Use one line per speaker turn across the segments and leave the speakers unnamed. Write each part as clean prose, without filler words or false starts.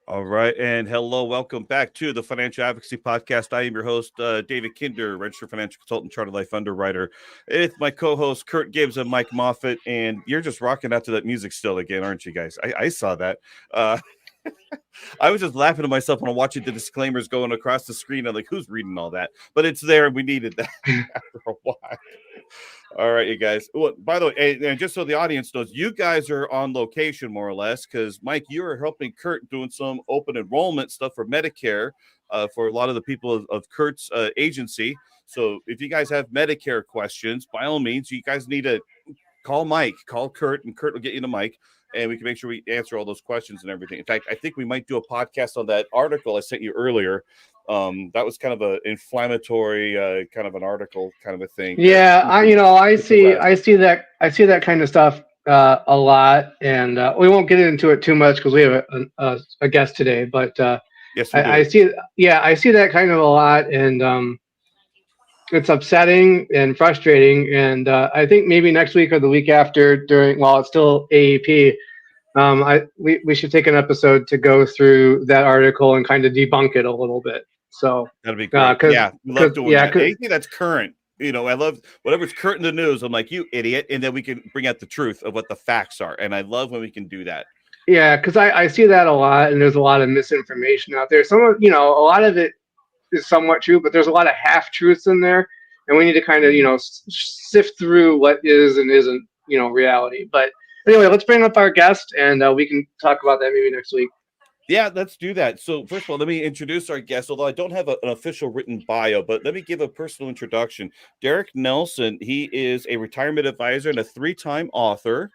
All right, and hello, welcome back to the Financial Advocacy Podcast. I am your host, David Kinder, registered financial consultant, chartered life underwriter. It's my co-hosts, Kurt Gibbs and Mike Moffitt, and you're just rocking out to that music still again, aren't you guys? I saw that. Uh, I was just laughing to myself when I'm watching the disclaimers going across the screen. I'm like, who's reading all that? But it's there, and we needed that after a while. All right, you guys. Well, by the way, and just so the audience knows, you guys are on location more or less because Mike, you are helping Kurt doing some open enrollment stuff for Medicare for a lot of the people of Kurt's agency. So if you guys have Medicare questions, by all means, you guys need to call Mike, call Kurt, and Kurt will get you the mic, and we can make sure we answer all those questions and everything. In fact, I think we might do a podcast on that article I sent you earlier. That was kind of an inflammatory kind of an article kind of a thing.
Yeah, I see that kind of stuff a lot, and we won't get into it too much because we have a guest today. But
yes,
I see that kind of a lot, and it's upsetting and frustrating. And I think maybe next week or the week after, while it's still AEP, we should take an episode to go through that article and kind of debunk it a little bit. So
that'd be great. Yeah, love doing that. Anything that's current. I love whatever's current in the news. I'm like, you idiot. And then we can bring out the truth of what the facts are. And I love when we can do that.
Yeah, because I see that a lot, and there's a lot of misinformation out there. Some of, a lot of it is somewhat true, but there's a lot of half-truths in there. And we need to kind of, sift through what is and isn't, reality. But anyway, let's bring up our guest, and we can talk about that maybe next week.
Yeah, let's do that. So first of all, let me introduce our guest, although I don't have an official written bio, but let me give a personal introduction. Derek Nelson, he is a retirement advisor and a 3-time author.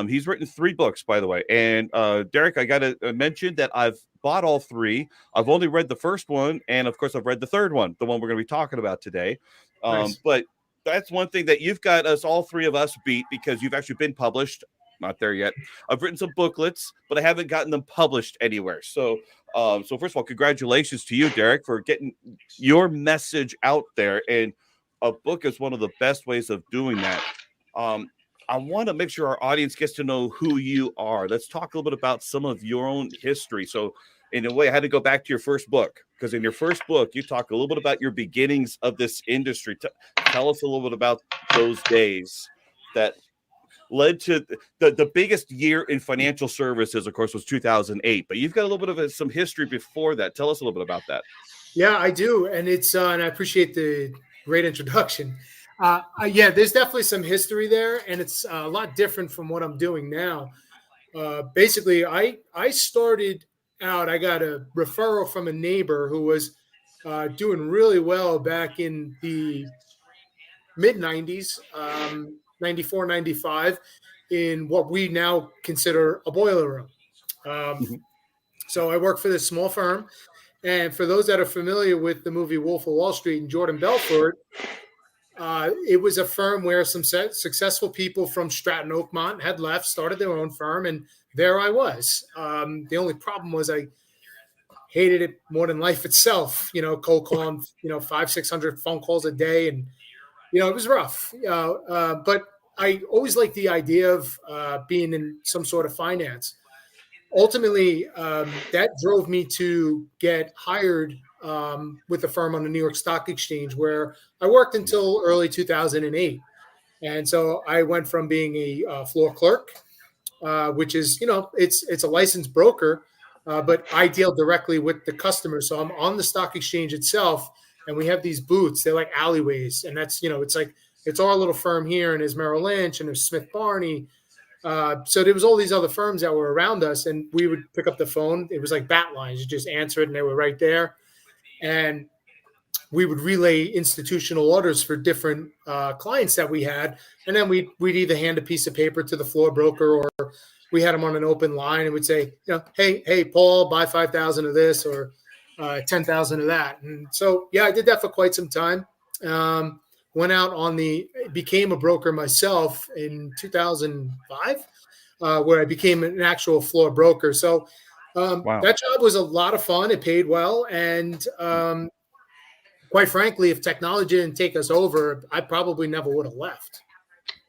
He's written 3 books, by the way. And Derek, I got to mention that I've bought all 3. I've only read the first one. And of course, I've read the third one, the one we're going to be talking about today. Nice. But that's one thing that you've got us, all 3 of us, beat because you've actually been published. Not there yet. I've written some booklets, but I haven't gotten them published anywhere. So first of all, congratulations to you, Derek, for getting your message out there. And a book is one of the best ways of doing that. I want to make sure our audience gets to know who you are. Let's talk a little bit about some of your own history. So in a way, I had to go back to your first book, because in your first book, you talk a little bit about your beginnings of this industry. Tell us a little bit about those days that led to the biggest year in financial services, of course, was 2008. But you've got a little bit of some history before that. Tell us a little bit about that.
Yeah, I do. And it's and I appreciate the great introduction. Yeah, there's definitely some history there, and it's a lot different from what I'm doing now. Basically, I started out, I got a referral from a neighbor who was doing really well back in the mid-90s, 94, 95, in what we now consider a boiler room. So I work for this small firm. And for those that are familiar with the movie Wolf of Wall Street and Jordan Belfort, it was a firm where some successful people from Stratton Oakmont had left, started their own firm, and there I was. The only problem was I hated it more than life itself, cold calling, 500-600 phone calls a day. And, it was rough. But I always liked the idea of being in some sort of finance. Ultimately, that drove me to get hired with a firm on the New York Stock Exchange, where I worked until early 2008. And so I went from being a floor clerk, which is, it's a licensed broker, but I deal directly with the customer. So I'm on the stock exchange itself, and we have these booths. They're like alleyways. And that's, it's our little firm here, and there's Merrill Lynch, and there's Smith Barney. So there was all these other firms that were around us, and we would pick up the phone. It was like bat lines. You just answer it, and they were right there. And we would relay institutional orders for different clients that we had. And then we'd either hand a piece of paper to the floor broker, or we had them on an open line and would say, hey, Paul, buy 5,000 of this, or 10,000 of that. And so, yeah, I did that for quite some time. Went out became a broker myself in 2005, where I became an actual floor broker. So wow. That job was a lot of fun. It paid well. And quite frankly, if technology didn't take us over, I probably never would have left.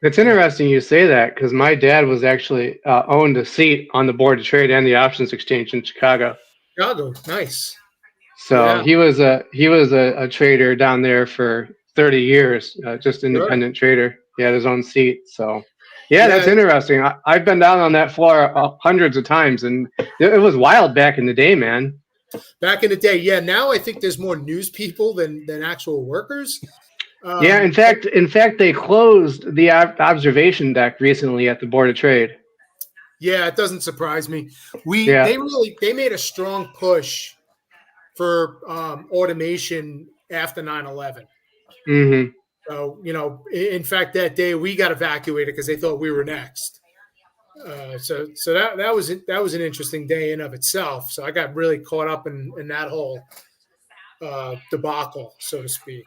It's interesting you say that, because my dad was actually owned a seat on the Board of Trade and the Options Exchange in Chicago.
Chicago, nice.
So
Yeah,
he was a trader down there for 30 years, just
sure.
independent trader. He had his own seat. So yeah, that's
Yeah,
interesting. I've been down on that floor hundreds of times, and it was wild back in the day, man.
back in the day. Yeah, now I think there's more news people than actual workers.
Yeah,
But
in fact, they closed the observation deck recently at the Board of Trade.
yeah, it doesn't surprise me.
Yeah.
They made a strong push for automation after 9/11.
Mm-hmm.
So, in fact, that day we got evacuated because they thought we were next. So that was an interesting day in of itself. So I got really caught up in that whole debacle, so to speak.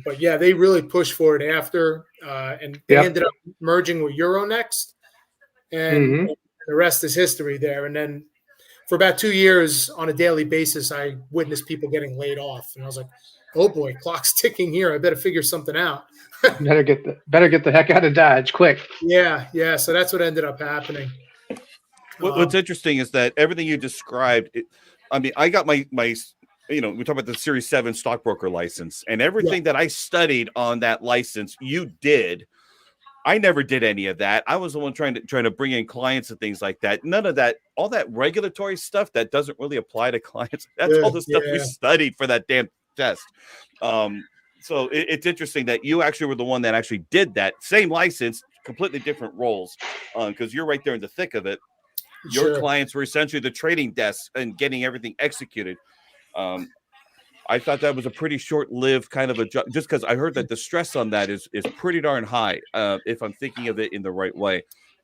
But yeah, they really pushed for it after, and they
Yep.
ended up merging with Euronext, and
Mm-hmm.
the rest is history there. And then for about 2 years on a daily basis, I witnessed people getting laid off, and I was like, "Oh boy, clock's ticking here. I better figure something out."
Better get the heck out of Dodge quick.
Yeah. So that's what ended up happening.
What's interesting is that everything you described, I mean, I got my we talk about the Series 7 stockbroker license, and
Yeah,
everything that I studied on that license, you did. I never did any of that. I was the one trying to bring in clients and things like that. None of that, all that regulatory stuff that doesn't really apply to clients. That's all
good.
the stuff we
Yeah,
studied for that damn test. So it's interesting that you actually were the one that actually did that same license, completely different roles, because you're right there in the thick of it. Your
sure.
clients were essentially the trading desks and getting everything executed. Um, I thought that was a pretty short-lived kind of a job, just because I heard that the stress on that is pretty darn high. If I'm thinking of it in the right way.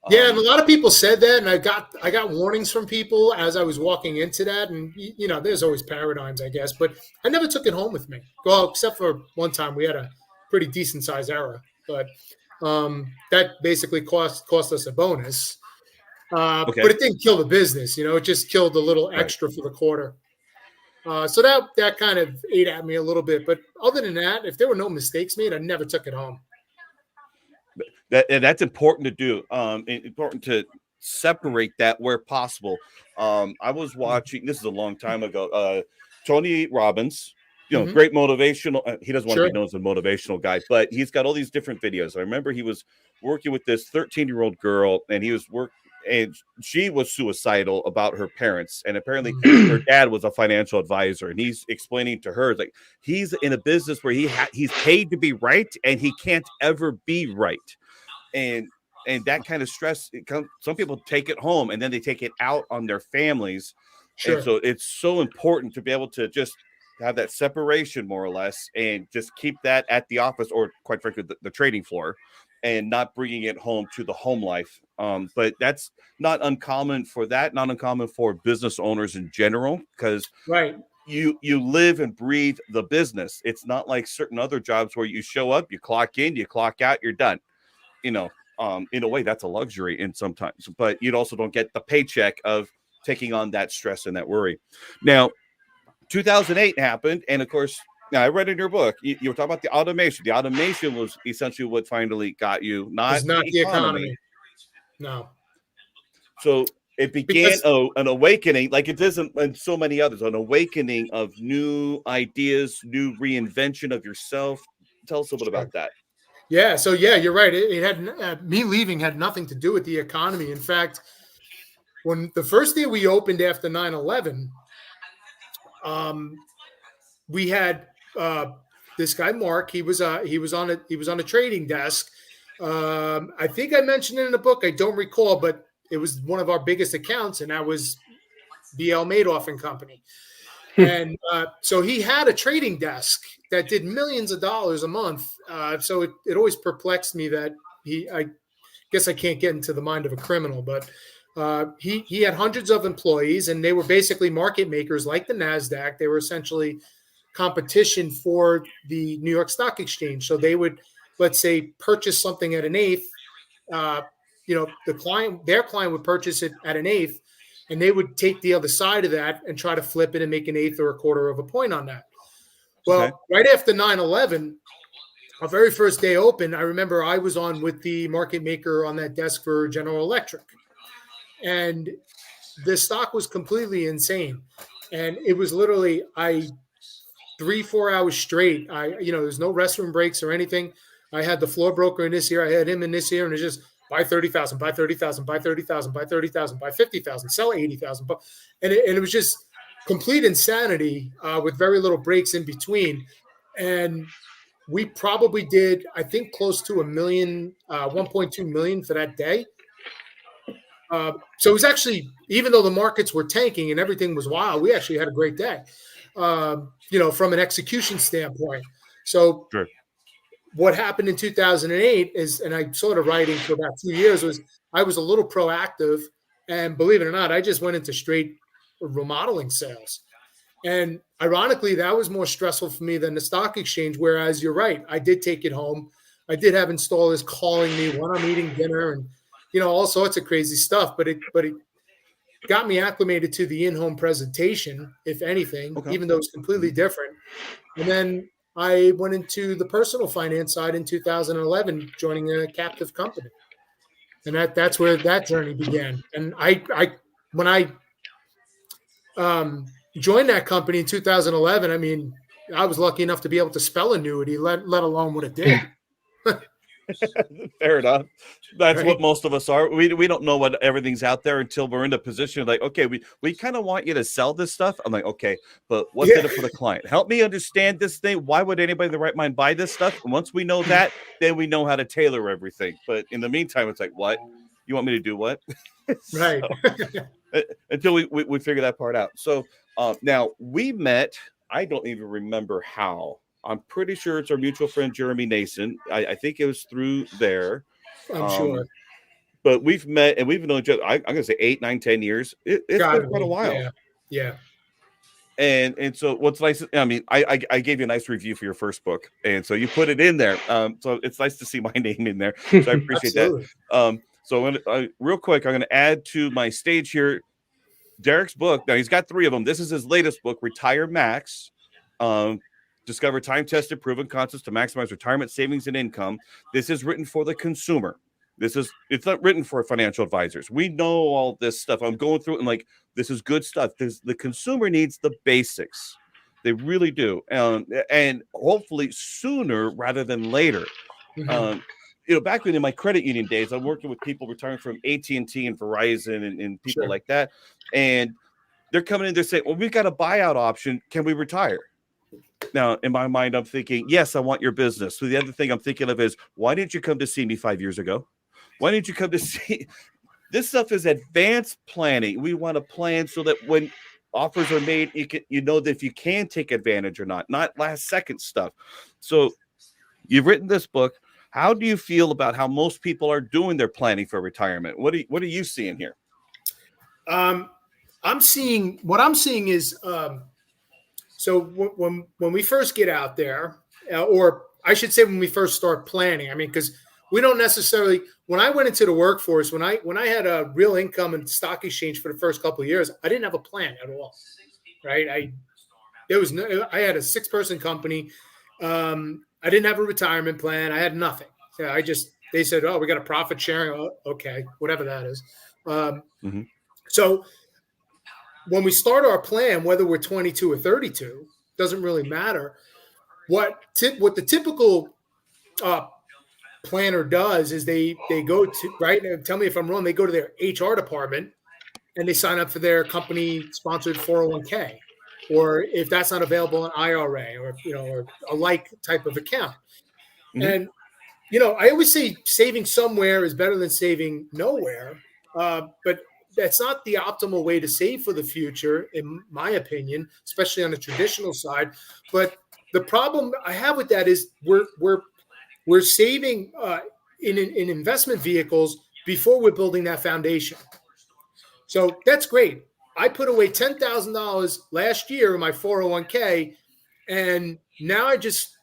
Yeah, and a
Um,
lot of people said that, and I got warnings from people as I was walking into that, and there's always paradigms, I guess, but I never took it home with me. Well, except for one time we had a pretty decent sized error, but that basically cost us a bonus. But
okay,
it didn't kill the business, it just killed a little
right.
extra for the quarter. So that kind of ate at me a little bit, but other than that, if there were no mistakes made, I never took it home.
That's important to do. Important to separate that where possible. I was watching. This is a long time ago. Tony Robbins,
Hmm.
great motivational. He doesn't want to
Sure.
be known as a motivational guy, but he's got all these different videos. I remember he was working with this 13-year-old girl, and and she was suicidal about her parents, and apparently her dad was a financial advisor, and he's explaining to her like he's in a business where he's paid to be right, and he can't ever be right, and that kind of stress some people take it home and then they take it out on their families, and
Sure.
so it's so important to be able to just have that separation more or less and just keep that at the office or quite frankly the trading floor and not bringing it home to the home life. But that's not uncommon for business owners in general, because
Right.
you live and breathe the business. It's not like certain other jobs where you show up, you clock in, you clock out, you're done. you know, in a way, that's a luxury in sometimes, but you also don't get the paycheck of taking on that stress and that worry. Now, 2008 happened, and of course, now I read in your book, you were talking about the automation. The automation was essentially what finally got you,
It's
not
not
the
the
economy.
economy. No.
So it began
Because
an awakening, like it isn't and so many others, an awakening of new ideas, new reinvention of yourself. Tell us a little bit
sure.
about that.
Yeah, so yeah, you're right. It had me leaving had nothing to do with the economy. In fact, when the first day we opened after 9/11, um, we had this guy Mark. He was on a trading desk. I think I mentioned it in the book. I don't recall, but it was one of our biggest accounts, and that was BL Madoff and Company. And so he had a trading desk that did millions of dollars a month. So it always perplexed me that I guess I can't get into the mind of a criminal, but he had hundreds of employees, and they were basically market makers like the NASDAQ. They were essentially competition for the New York Stock Exchange. So they would, let's say, purchase something at an eighth. Uh, their client would purchase it at an eighth, and they would take the other side of that and try to flip it and make an eighth or a quarter of a point on that.
Okay.
Well, right after 9/11, our very first day open, I remember I was on with the market maker on that desk for General Electric. And the stock was completely insane. And it was literally 3-4 hours straight. There's no restroom breaks or anything. I had the floor broker in this year. I had him in this year, and it's just buy 30,000, buy 30,000, buy 30,000, buy 30,000, buy 50,000, sell 80,000. And it was just complete insanity with very little breaks in between. And we probably did, I think, close to 1.2 million for that day. So it was actually, even though the markets were tanking and everything was wild, we actually had a great day, from an execution standpoint. So
Sure.
what happened in 2008 is, and I sort of writing for about 2 years, was I was a little proactive. And believe it or not, I just went into straight remodeling sales. And ironically, that was more stressful for me than the stock exchange, whereas you're right, I did take it home. I did have installers calling me when I'm eating dinner and, all sorts of crazy stuff. But it got me acclimated to the in-home presentation, if anything,
Okay.
even though it's completely different. And then I went into the personal finance side in 2011, joining a captive company. And that's where that journey began. And when I joined that company in 2011, I mean, I was lucky enough to be able to spell annuity, let alone what it did.
Fair enough. That's
Right?
what most of us are. We don't know what everything's out there until we're in a position like, okay, we kind of want you to sell this stuff. I'm like, okay, but what's in it for the client? Help me understand this thing. Why would anybody in the right mind buy this stuff? And once we know that, then we know how to tailor everything. But in the meantime, it's like, what? You want me to do what?
Right.
Until we figure that part out. So now we met. I don't even remember how. I'm pretty sure it's our mutual friend Jeremy Nason. I think it was through there.
I'm sure.
But we've met and we've known each other. I'm going to say 8, 9, 10 years. It's been quite a while.
Yeah. Yeah.
And so what's nice, I mean, I gave you a nice review for your first book, and so you put it in there. So it's nice to see my name in there. So I appreciate that. So I'm gonna, real quick, I'm going to add to my stage here Derek's book. Now he's got 3 of them. This is his latest book, Retire Max. Discover time-tested, proven concepts to maximize retirement savings and income. This is written for the consumer. It's not written for financial advisors. We know all this stuff. I'm going through it and like, this is good stuff. The consumer needs the basics. They really do. And hopefully sooner rather than later.
Mm-hmm.
Back in my credit union days, I'm working with people retiring from AT&T and Verizon and people
Sure.
like that. And they're coming in, they're saying, well, we've got a buyout option. Can we retire? Now, in my mind, I'm thinking, yes, I want your business. So the other thing I'm thinking of is, why didn't you come to see me 5 years ago? Why didn't you come to see? This stuff is advanced planning. We want to plan so that when offers are made, you know that if you can take advantage or not last second stuff. So you've written this book. How do you feel about how most people are doing their planning for retirement? What are you seeing here?
I'm seeing is so when we first get out there, or I should say when we first start planning. I mean, because we don't necessarily. When I went into the workforce, when I had a real income and stock exchange for the first couple of years, I didn't have a plan at all. Right? I had a 6-person company. I didn't have a retirement plan. I had nothing. So they said, oh, we got a profit sharing. Oh, okay, whatever that is. So when we start our plan, whether we're 22 or 32, doesn't really matter. What the typical planner does is they go to, right, and tell me if I'm wrong, they go to their HR department and they sign up for their company sponsored 401k, or if that's not available, an IRA, or or a like type of account. And I always say saving somewhere is better than saving nowhere, but that's not the optimal way to save for the future, in my opinion, especially on the traditional side. But the problem I have with that is we're saving in investment vehicles before we're building that foundation. So that's great. I put away $10,000 last year in my 401k, and now I just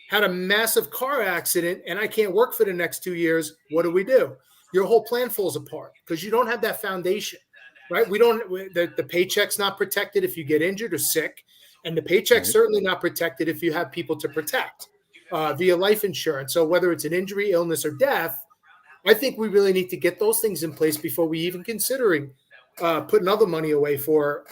had a massive car accident and I can't work for the next 2 years. What do? Your whole plan falls apart because you don't have that foundation, right? The paycheck's not protected if you get injured or sick, and the paycheck's certainly not protected if you have people to protect via life insurance. So whether it's an injury, illness, or death, I think we really need to get those things in place before we even considering putting other money away for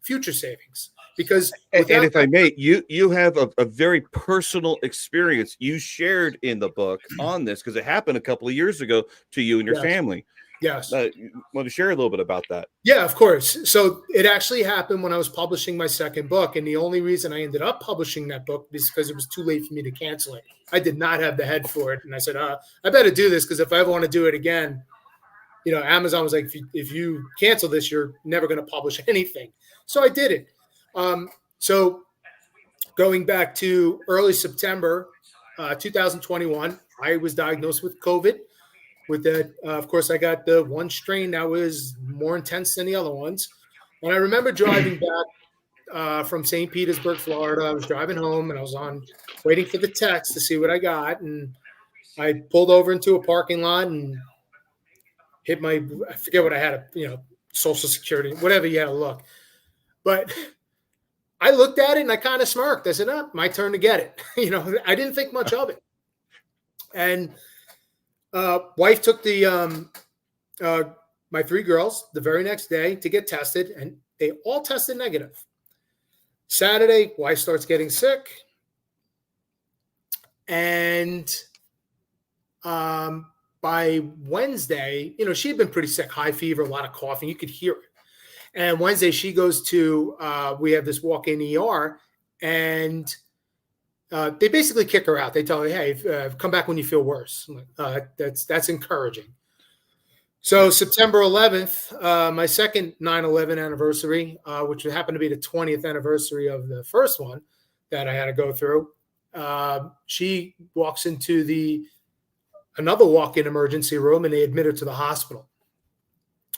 future savings. Because
and if I may, you have a very personal experience you shared in the book on this, because it happened a couple of years ago to you and your
Yes.
family.
Yes.
You want to share a little bit about that?
Yeah, of course. So it actually happened when I was publishing my second book. And the only reason I ended up publishing that book is because it was too late for me to cancel it. I did not have the head for it. And I said, I better do this, because if I ever want to do it again, Amazon was like, if you cancel this, you're never going to publish anything. So I did it. So going back to early September 2021, I was diagnosed with COVID. With that, of course, I got the one strain that was more intense than the other ones. And I remember driving back from St. Petersburg, Florida. I was driving home and I was waiting for the text to see what I got. And I pulled over into a parking lot and hit I forget what I had, Social Security, whatever you had to look. But I looked at it and I kind of smirked. I said, my turn to get it. I didn't think much of it. And wife took my three girls the very next day to get tested, and they all tested negative. Saturday, wife starts getting sick. And by Wednesday, she had been pretty sick, high fever, a lot of coughing. You could hear it. And Wednesday, she goes to, we have this walk-in ER, and they basically kick her out. They tell her, hey, come back when you feel worse. I'm like, that's encouraging. So September 11th, my second 9/11 anniversary, which happened to be the 20th anniversary of the first one that I had to go through, she walks into another walk-in emergency room, and they admit her to the hospital.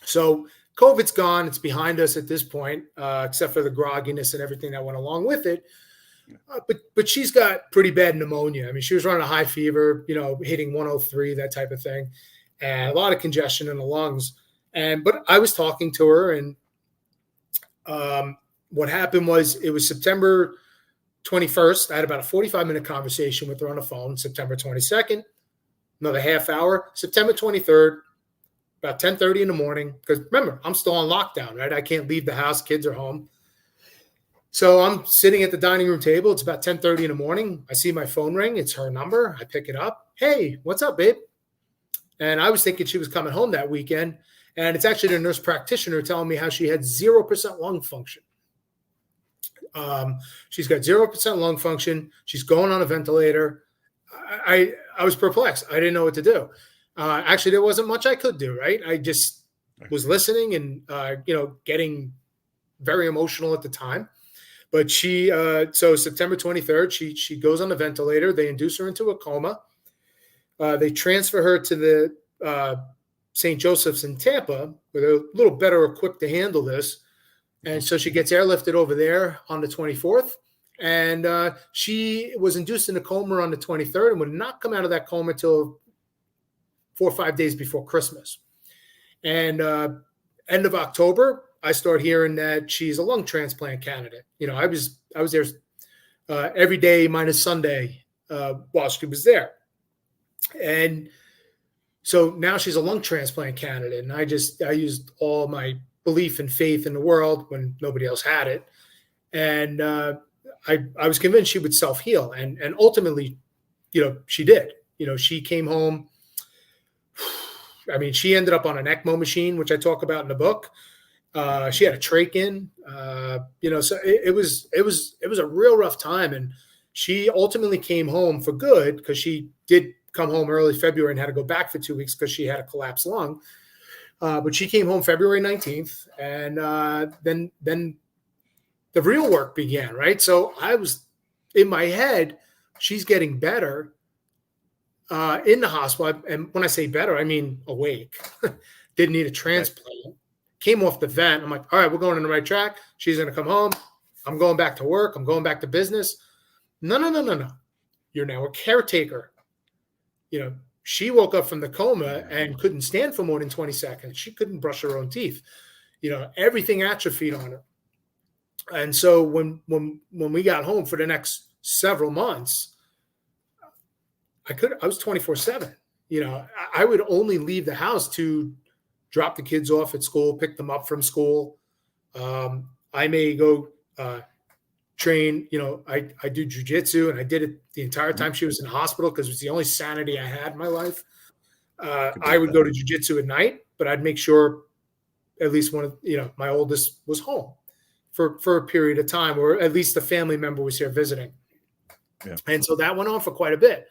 So COVID's gone. It's behind us at this point, except for the grogginess and everything that went along with it. But she's got pretty bad pneumonia. I mean, she was running a high fever, hitting 103, that type of thing, and a lot of congestion in the lungs. But I was talking to her, and what happened was, it was September 21st. I had about a 45-minute conversation with her on the phone. September 22nd, another half hour. September 23rd, about 10:30 in the morning, because remember, I'm still on lockdown, right? I can't leave the house. Kids are home. So I'm sitting at the dining room table. It's about 10:30 in the morning. I see my phone ring. It's her number. I pick it up. Hey, what's up, babe? And I was thinking she was coming home that weekend. And it's actually the nurse practitioner telling me how she had 0% lung function. She's got 0% lung function. She's going on a ventilator. I was perplexed. I didn't know what to do. Actually, there wasn't much I could do, right? I just was listening and, getting very emotional at the time. But so September 23rd, she goes on the ventilator. They induce her into a coma. They transfer her to the St. Joseph's in Tampa, where they're a little better equipped to handle this. And so she gets airlifted over there on the 24th. And she was induced in a coma on the 23rd and would not come out of that coma until 4 or 5 days before Christmas. And end of October, I start hearing that she's a lung transplant candidate. I was there every day minus Sunday while she was there. And so now she's a lung transplant candidate. And I used all my belief and faith in the world when nobody else had it. And I was convinced she would self-heal. And ultimately, she did. She came home. I mean, she ended up on an ECMO machine, which I talk about in the book. She had a trach in, so it was a real rough time. And she ultimately came home for good, because she did come home early February and had to go back for 2 weeks because she had a collapsed lung. But she came home February 19th, and then the real work began, right? So I was in my head, she's getting better in the hospital. And when I say better, I mean awake. Didn't need a transplant. Came off the vent. I'm like, all right, we're going on the right track. She's going to come home. I'm going back to work. I'm going back to business. No. You're now a caretaker. She woke up from the coma and couldn't stand for more than 20 seconds. She couldn't brush her own teeth. Everything atrophied on her. And so when we got home for the next several months, I was 24/7. I would only leave the house to drop the kids off at school, pick them up from school. I may go train. I do jujitsu, and I did it the entire time she was in the hospital because it was the only sanity I had in my life. I would go to jujitsu at night, but I'd make sure at least one of my oldest was home for a period of time, or at least a family member was here visiting.
Yeah.
And so that went on for quite a bit.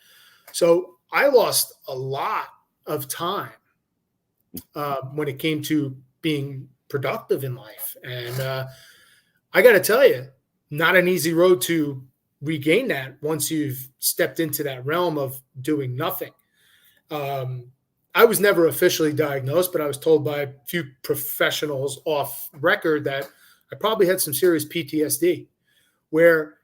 So I lost a lot of time when it came to being productive in life. And I got to tell you, not an easy road to regain that once you've stepped into that realm of doing nothing. I was never officially diagnosed, but I was told by a few professionals off record that I probably had some serious PTSD, where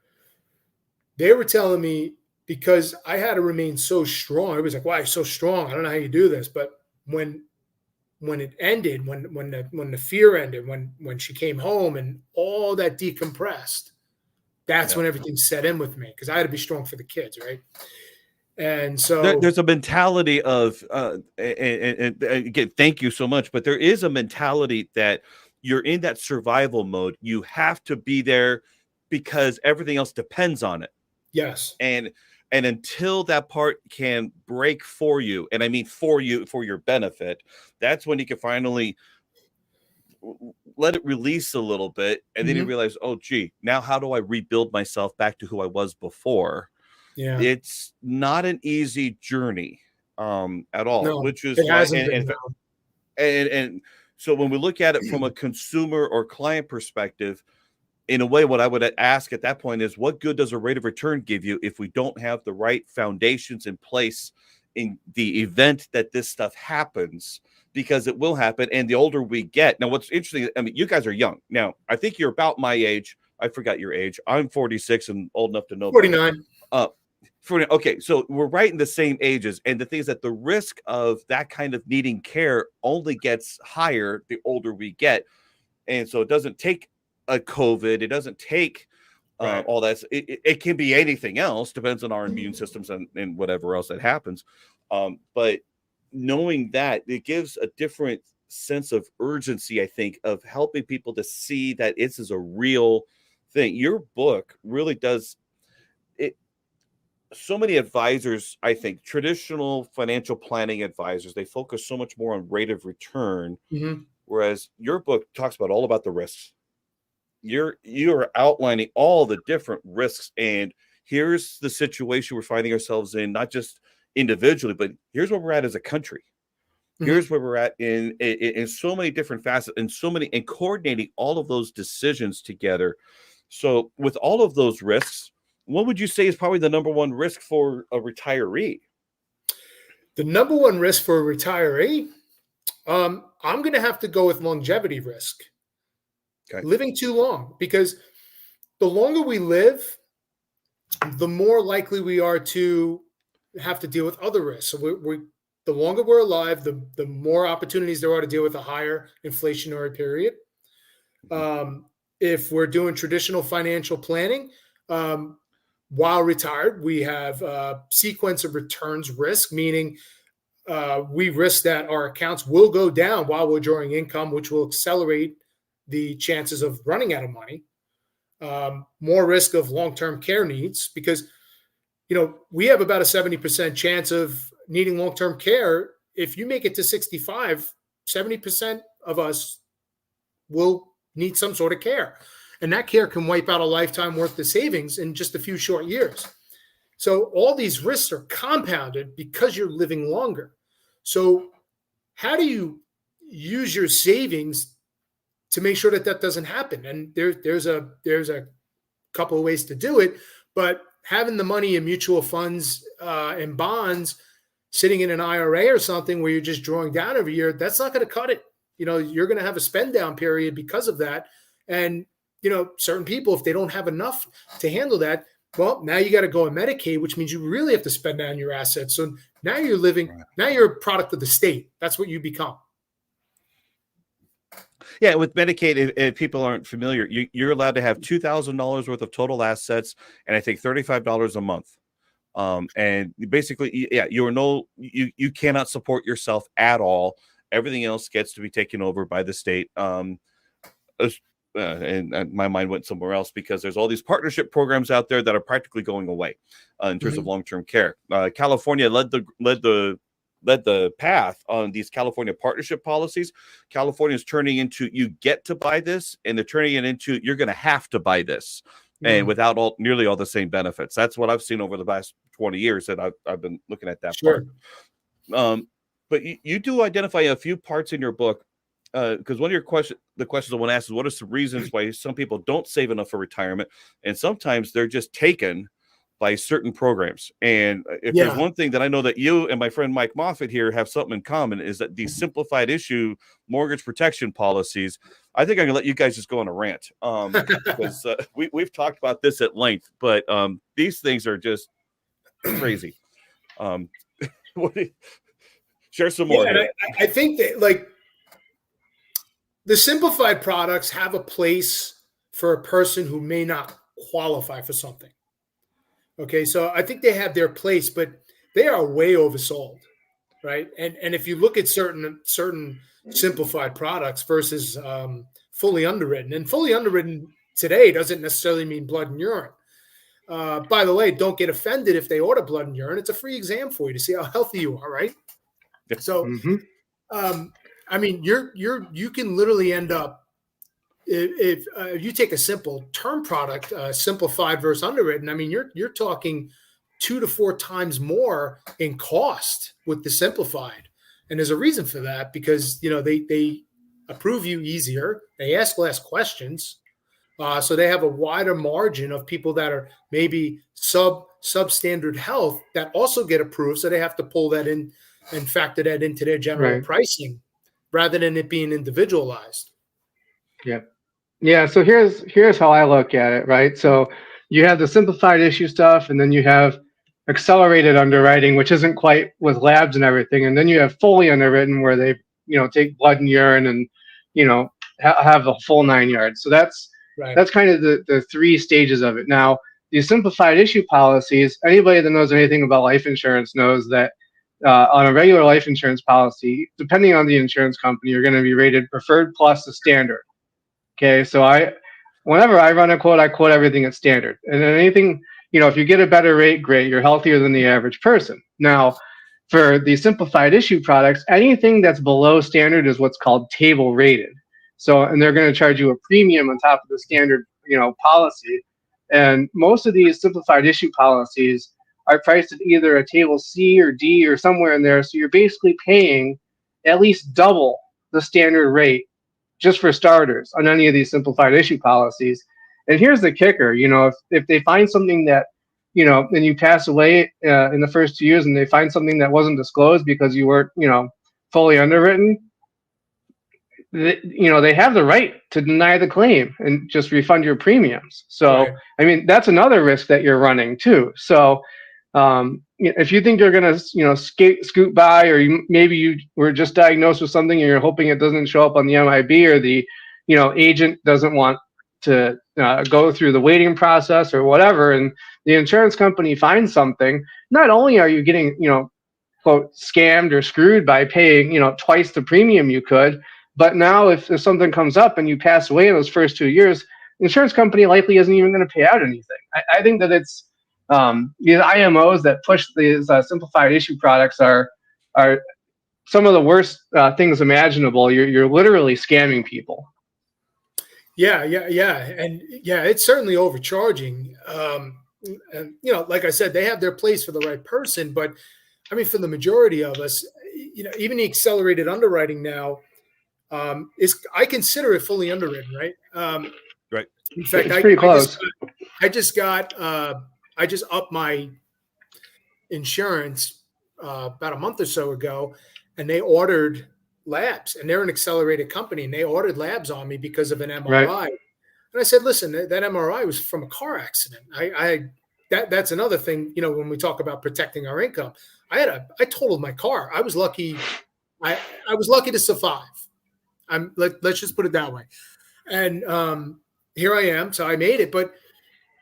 they were telling me, because I had to remain so strong. Everybody's like, "Why you're so strong? I don't know how you do this." But when it ended, when the fear ended, when she came home and all that decompressed, that's when everything set in with me, because I had to be strong for the kids, right? And so
there's a mentality of, and again, thank you so much, but there is a mentality that you're in that survival mode. You have to be there because everything else depends on it.
yes,
And until that part can break for you, and I mean for you, for your benefit, that's when you can finally let it release a little bit, and then you realize, oh gee, now how do I rebuild myself back to who I was before?
yeah,
It's not an easy journey at all,
no,
which is
it
why,
hasn't been. No.
and so when we look at it from a consumer or client perspective, in a way, what I would ask at that point is, what good does a rate of return give you if we don't have the right foundations in place in the event that this stuff happens? Because it will happen. And the older we get, now what's interesting, I mean, you guys are young. Now, I think you're about my age. I forgot your age. I'm 46 and old enough to know.
49.
Okay, so we're right in the same ages. And the thing is that the risk of that kind of needing care only gets higher the older we get. And so it doesn't take a COVID, it doesn't take all that. It can be anything else, depends on our immune systems and whatever else that happens. But knowing that, it gives a different sense of urgency, I think, of helping people to see that this is a real thing. Your book really does it. So many advisors, I think, traditional financial planning advisors, they focus so much more on rate of return, whereas your book talks about all about the risks. You're outlining all the different risks, and here's the situation we're finding ourselves in, not just individually, but here's where we're at as a country. Here's where we're at in so many different facets, and coordinating all of those decisions together. So with all of those risks, what would you say is probably the number one risk for a retiree?
The number one risk for a retiree, I'm going to have to go with longevity risk.
Okay.
Living too long, because the longer we live, the more likely we are to have to deal with other risks. So the longer we're alive, the more opportunities there are to deal with a higher inflationary period. If we're doing traditional financial planning, while retired, we have a sequence of returns risk, meaning we risk that our accounts will go down while we're drawing income, which will accelerate the chances of running out of money. More risk of long-term care needs, because we have about a 70% chance of needing long-term care. If you make it to 65, 70% of us will need some sort of care. And that care can wipe out a lifetime worth of savings in just a few short years. So all these risks are compounded because you're living longer. So how do you use your savings to make sure that that doesn't happen? And there's a couple of ways to do it, but having the money in mutual funds and bonds sitting in an IRA or something where you're just drawing down every year, that's not going to cut it. You're going to have a spend down period because of that. And, certain people, if they don't have enough to handle that, well, now you got to go on Medicaid, which means you really have to spend down your assets. So now you're now you're a product of the state. That's what you become.
Yeah, with Medicaid, if people aren't familiar, you're allowed to have $2,000 worth of total assets, and I think $35 a month. And basically, yeah, you cannot support yourself at all. Everything else gets to be taken over by the state. And my mind went somewhere else because there's all these partnership programs out there that are practically going away in terms of long-term care. California led the path on these California partnership policies. California is turning into, you get to buy this, and they're turning it into, you're going to have to buy this, and without nearly all the same benefits. That's what I've seen over the past 20 years that I've been looking at that part. But you do identify a few parts in your book, because one of the questions I want to ask is, what are some reasons why some people don't save enough for retirement? And sometimes they're just taken by certain programs. And if there's one thing that I know that you and my friend Mike Moffitt here have something in common, is that these simplified issue mortgage protection policies, I think I'm gonna let you guys just go on a rant, because we've talked about this at length, but these things are just crazy. Share some more.
Yeah, I think that, like, the simplified products have a place for a person who may not qualify for something. Okay, so I think they have their place, but they are way oversold, right? And if you look at certain simplified products versus fully underwritten, and fully underwritten today doesn't necessarily mean blood and urine. By the way, don't get offended if they order blood and urine. It's a free exam for you to see how healthy you are, right? So, I mean, you can literally end up, if you take a simple term product, simplified versus underwritten. I mean, you're talking 2 to 4 times more in cost with the simplified, and there's a reason for that, because they approve you easier, they ask less questions, so they have a wider margin of people that are maybe substandard health that also get approved, so they have to pull that in and factor that into their general pricing, rather than it being individualized.
Yeah. So here's how I look at it, right? So you have the simplified issue stuff, and then you have accelerated underwriting, which isn't quite with labs and everything, and then you have fully underwritten, where they take blood and urine and have the full 9 yards. So that's kind of the 3 stages of it. Now, these simplified issue policies, anybody that knows anything about life insurance knows that on a regular life insurance policy, depending on the insurance company, you're going to be rated preferred plus the standard. Okay, so whenever I run a quote, I quote everything at standard. And then anything, if you get a better rate, great, you're healthier than the average person. Now, for the simplified issue products, anything that's below standard is what's called table rated. So, and they're going to charge you a premium on top of the standard, policy. And most of these simplified issue policies are priced at either a table C or D or somewhere in there. So you're basically paying at least double the standard rate just for starters on any of these simplified issue policies. And here's the kicker, if they find something that, and you pass away in the first 2 years, and they find something that wasn't disclosed because you weren't, fully underwritten, they have the right to deny the claim and just refund your premiums. So, I mean, that's another risk that you're running too. So, if you think you're going to, scoot by, or maybe you were just diagnosed with something and you're hoping it doesn't show up on the MIB, or the, agent doesn't want to go through the waiting process or whatever, and the insurance company finds something, not only are you getting, quote, scammed or screwed by paying, twice the premium you could, but now if something comes up and you pass away in those first 2 years, the insurance company likely isn't even going to pay out anything. I think that it's, these IMOs that push these simplified issue products are some of the worst things imaginable. You're literally scamming people.
Yeah, and it's certainly overcharging. And like I said, they have their place for the right person, but I mean, for the majority of us, even the accelerated underwriting now I consider it fully underwritten, right?
Right.
In fact,
it's pretty close.
I just upped my insurance about a month or so ago, and they ordered labs, and they're an accelerated company, and they ordered labs on me because of an MRI. Right. And I said, listen, that MRI was from a car accident. That's another thing, when we talk about protecting our income. I totaled my car. I was lucky. I was lucky to survive. Let's just put it that way. And here I am. So I made it, but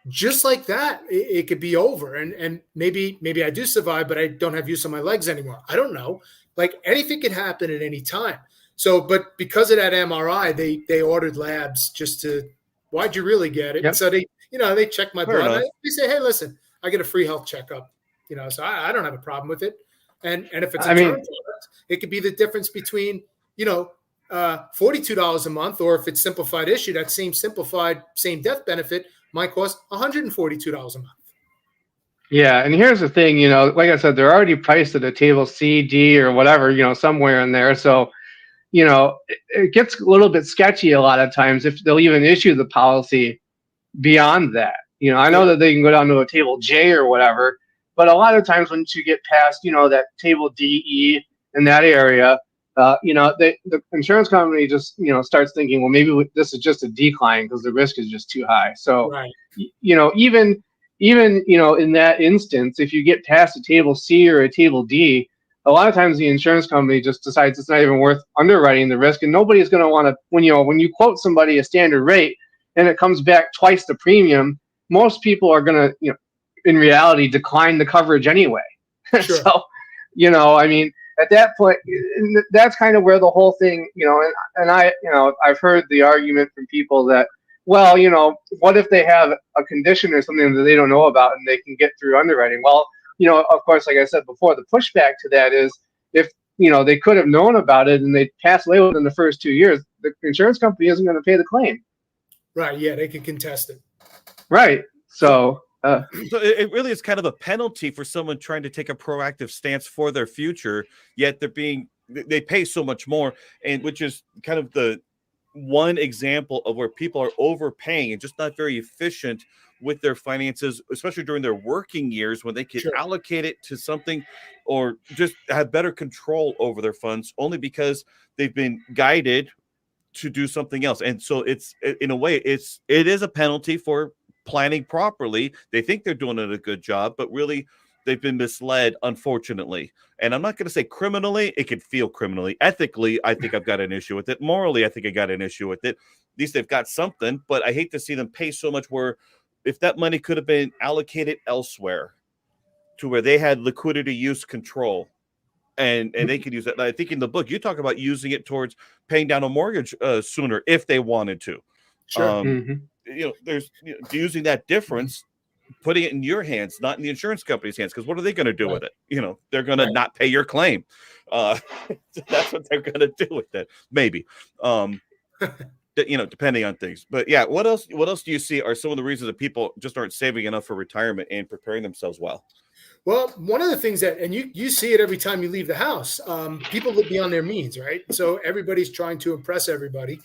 just like that, it could be over. And maybe I do survive, but I don't have use of my legs anymore. I don't know. like anything can happen at any time. So, but because of that MRI, they ordered labs just to, why'd you really get it?
Yep.
So they check my
Fair
blood.
enough.
They say, hey, listen, I get a free health checkup, so I don't have a problem with it. And if it's a term product, it could be the difference between, $42 a month, or if it's simplified issue, that same death benefit might cost $142 a month.
Yeah, and here's the thing, like I said, they're already priced at a table C, D, or whatever, somewhere in there. So, it gets a little bit sketchy a lot of times if they'll even issue the policy beyond that. I know that they can go down to a table J or whatever, but a lot of times once you get past, that table D, E in that area, the insurance company just, starts thinking, well, maybe this is just a decline because the risk is just too high. So,
right.
Even in that instance, if you get past a table C or a table D, a lot of times the insurance company just decides it's not even worth underwriting the risk, and nobody's going to want to, when you quote somebody a standard rate and it comes back twice the premium, most people are going to, in reality, decline the coverage anyway.
Sure.
So, I mean, at that point, that's kind of where the whole thing, and I've heard the argument from people that, well, what if they have a condition or something that they don't know about and they can get through underwriting? Well, of course, like I said before, the pushback to that is if, they could have known about it and they pass away within the first 2 years, the insurance company isn't going to pay the claim.
Right. Yeah, they can contest it.
Right. So
it really is kind of a penalty for someone trying to take a proactive stance for their future, yet they pay so much more, and which is kind of the one example of where people are overpaying and just not very efficient with their finances, especially during their working years when they could allocate it to something or just have better control over their funds only because they've been guided to do something else. And so it's, in a way, it is a penalty for planning properly. They think they're doing a good job, but really they've been misled, unfortunately. And I'm not going to say criminally. It could feel criminally. Ethically, I think I've got an issue with it. Morally, I think I got an issue with it. At least they've got something, but I hate to see them pay so much where if that money could have been allocated elsewhere to where they had liquidity use control and they could use that. I think in the book, you talk about using it towards paying down a mortgage sooner if they wanted to.
Sure.
There's using that difference, putting it in your hands, not in the insurance company's hands, because what are they going to do with it? They're going to not pay your claim. That's what they're going to do with it, maybe. Depending on things. But yeah, what else do you see are some of the reasons that people just aren't saving enough for retirement and preparing themselves well?
Well, one of the things that, and you see it every time you leave the house, people live beyond their means, right? So everybody's trying to impress everybody.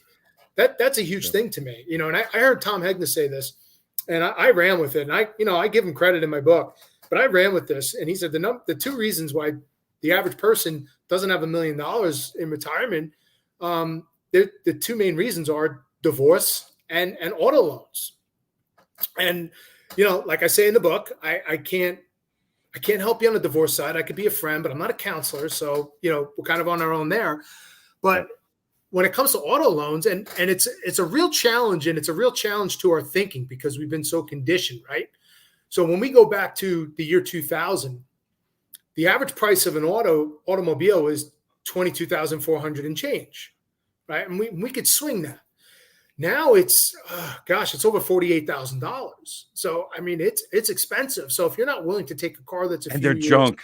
That's a huge thing to me, and I heard Tom Hegna say this, and I ran with it, and I give him credit in my book, but I ran with this, and he said the two reasons why the average person doesn't have $1 million in retirement, the two main reasons are divorce and auto loans. And, like I say in the book, I can't help you on the divorce side. I could be a friend, but I'm not a counselor. So, we're kind of on our own there. But when it comes to auto loans, and it's a real challenge, and it's a real challenge to our thinking because we've been so conditioned, right? So when we go back to the year 2000, the average price of an automobile is $22,400 and change, right? And we could swing that. Now it's it's over $48,000. So I mean, it's expensive. So if you're not willing to take a car that's
they're junk.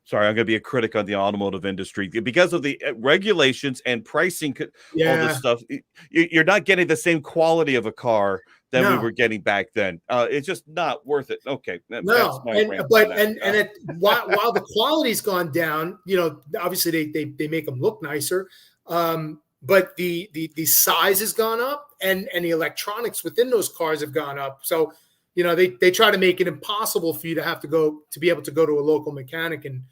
Sorry, I'm going to be a critic on the automotive industry because of the regulations and pricing, all this stuff. You're not getting the same quality of a car that we were getting back then. It's just not worth it. Okay,
while the quality's gone down, obviously they make them look nicer, but the size has gone up, and the electronics within those cars have gone up. So they try to make it impossible for you to be able to go to a local mechanic and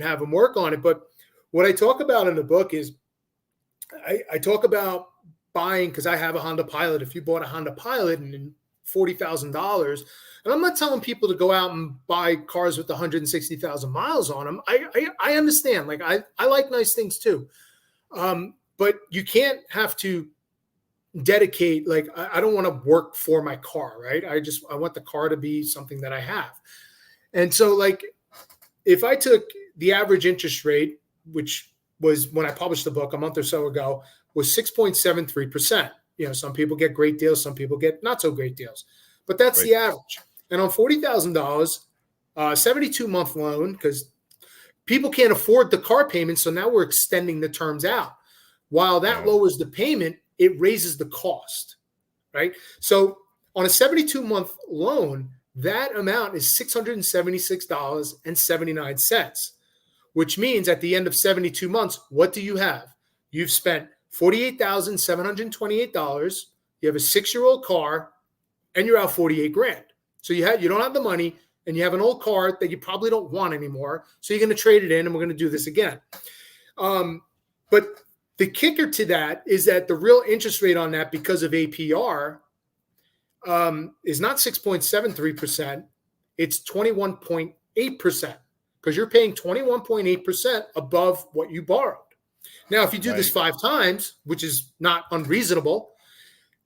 have them work on it. But what I talk about in the book is I talk about buying, because I have a Honda Pilot. If you bought a Honda Pilot and $40,000, and I'm not telling people to go out and buy cars with 160,000 miles on them. I understand. Like I like nice things too. But you can't have to dedicate, like, I don't want to work for my car, right? I want the car to be something that I have. And so, like, if I took the average interest rate which was when I published the book a month or so ago, was 6.73%. Some people get great deals, some people get not so great deals, but that's the average. And on $40,000, 72-month loan, because people can't afford the car payment, so now we're extending the terms out. While that lowers the payment, it raises the cost, right? So on a 72-month loan, that amount is $676.79, which means at the end of 72 months, what do you have? You've spent $48,728. You have a 6-year-old car, and you're out 48 grand. So you don't have the money, and you have an old car that you probably don't want anymore. So you're going to trade it in, and we're going to do this again. But the kicker to that is that the real interest rate on that, because of APR, is not 6.73%. It's 21.8%, because you're paying 21.8% above what you borrowed. Now, if you do this 5 times, which is not unreasonable,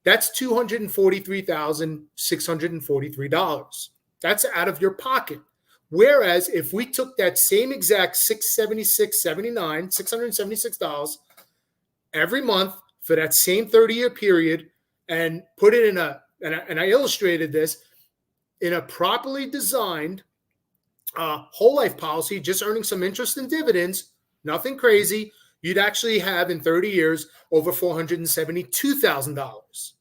that's $243,643. That's out of your pocket. Whereas if we took that same exact $676 every month for that same 30-year period and put it in and I illustrated this, in a properly designed whole life policy, just earning some interest and dividends, nothing crazy, you'd actually have in 30 years over $472,000.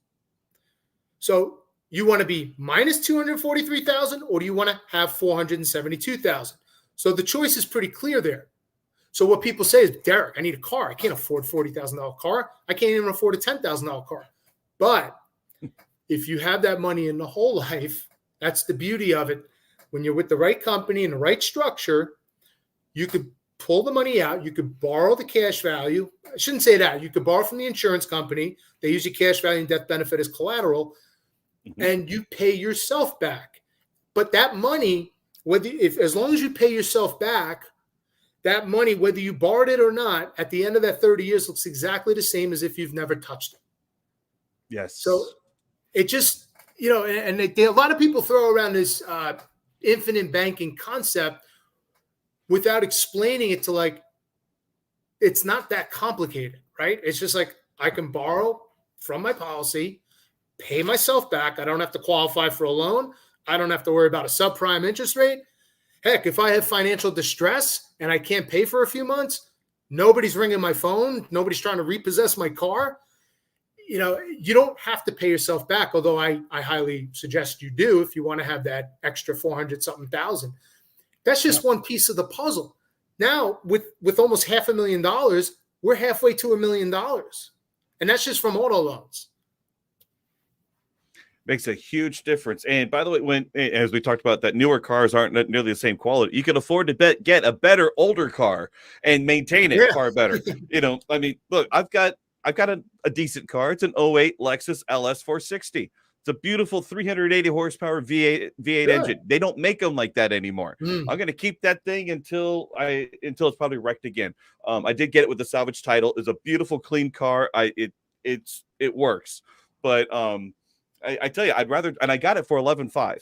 So you want to be minus $243,000, or do you want to have $472,000? So the choice is pretty clear there. So what people say is, Derek, I need a car. I can't afford a $40,000 car. I can't even afford a $10,000 car. But if you have that money in the whole life, that's the beauty of it. When you're with the right company and the right structure, you could pull the money out. You could borrow the cash value. I shouldn't say that. You could borrow from the insurance company. They use your cash value and death benefit as collateral, and you pay yourself back. But that money, as long as you pay yourself back, that money, whether you borrowed it or not, at the end of that 30 years looks exactly the same as if you've never touched it.
Yes.
So it just, and a lot of people throw around this infinite banking concept without explaining it to, like, it's not that complicated, right? It's just like, I can borrow from my policy, pay myself back. I don't have to qualify for a loan. I don't have to worry about a subprime interest rate. Heck, if I have financial distress and I can't pay for a few months, nobody's ringing my phone. Nobody's trying to repossess my car. You don't have to pay yourself back, although I highly suggest you do if you want to have that extra 400-something thousand. That's just one piece of the puzzle. Now, with almost $500,000, we're halfway to $1 million. And that's just from auto loans.
Makes a huge difference. And by the way, as we talked about, that newer cars aren't nearly the same quality. You can afford to get a better older car and maintain it far better. I mean, look, I've got a decent car. It's an '08 Lexus LS 460. It's a beautiful 380 horsepower V8 engine. They don't make them like that anymore. I'm going to keep that thing until it's probably wrecked again. I did get it with the salvage title. It's a beautiful, clean car. It works, but I tell you, I'd rather, and I got it for 11.5.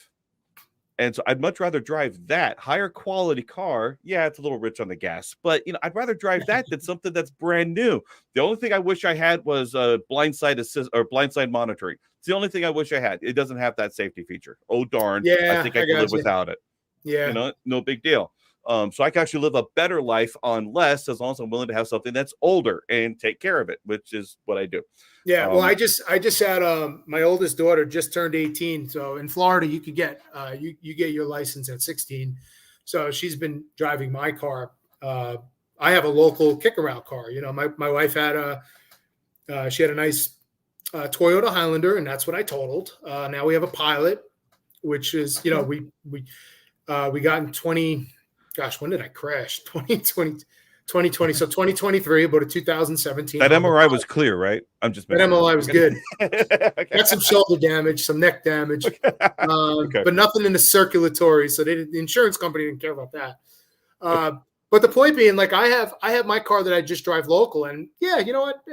And so I'd much rather drive that higher quality car. Yeah, it's a little rich on the gas, but I'd rather drive that than something that's brand new. The only thing I wish I had was a blindside assist or blindside monitoring. It's the only thing I wish I had. It doesn't have that safety feature. Oh darn!
Yeah,
I think I can live without it.
Yeah,
no big deal. So I can actually live a better life on less, as long as I'm willing to have something that's older and take care of it, which is what I do.
Yeah, well, I just had my oldest daughter just turned 18. So in Florida, you could get you get your license at 16. So she's been driving my car. I have a local kick-around car. My wife had she had a nice Toyota Highlander, and that's what I totaled. Now we have a Pilot, which is we got in 20. Gosh, when did I crash? 2020. So 2023, about a 2017.
That MRI was clear, right? I'm just
that MRI was good.
Okay.
Got some shoulder damage, some neck damage, but nothing in the circulatory. So the insurance company didn't care about that. But the point being, like, I have my car that I just drive local, and yeah, you know what?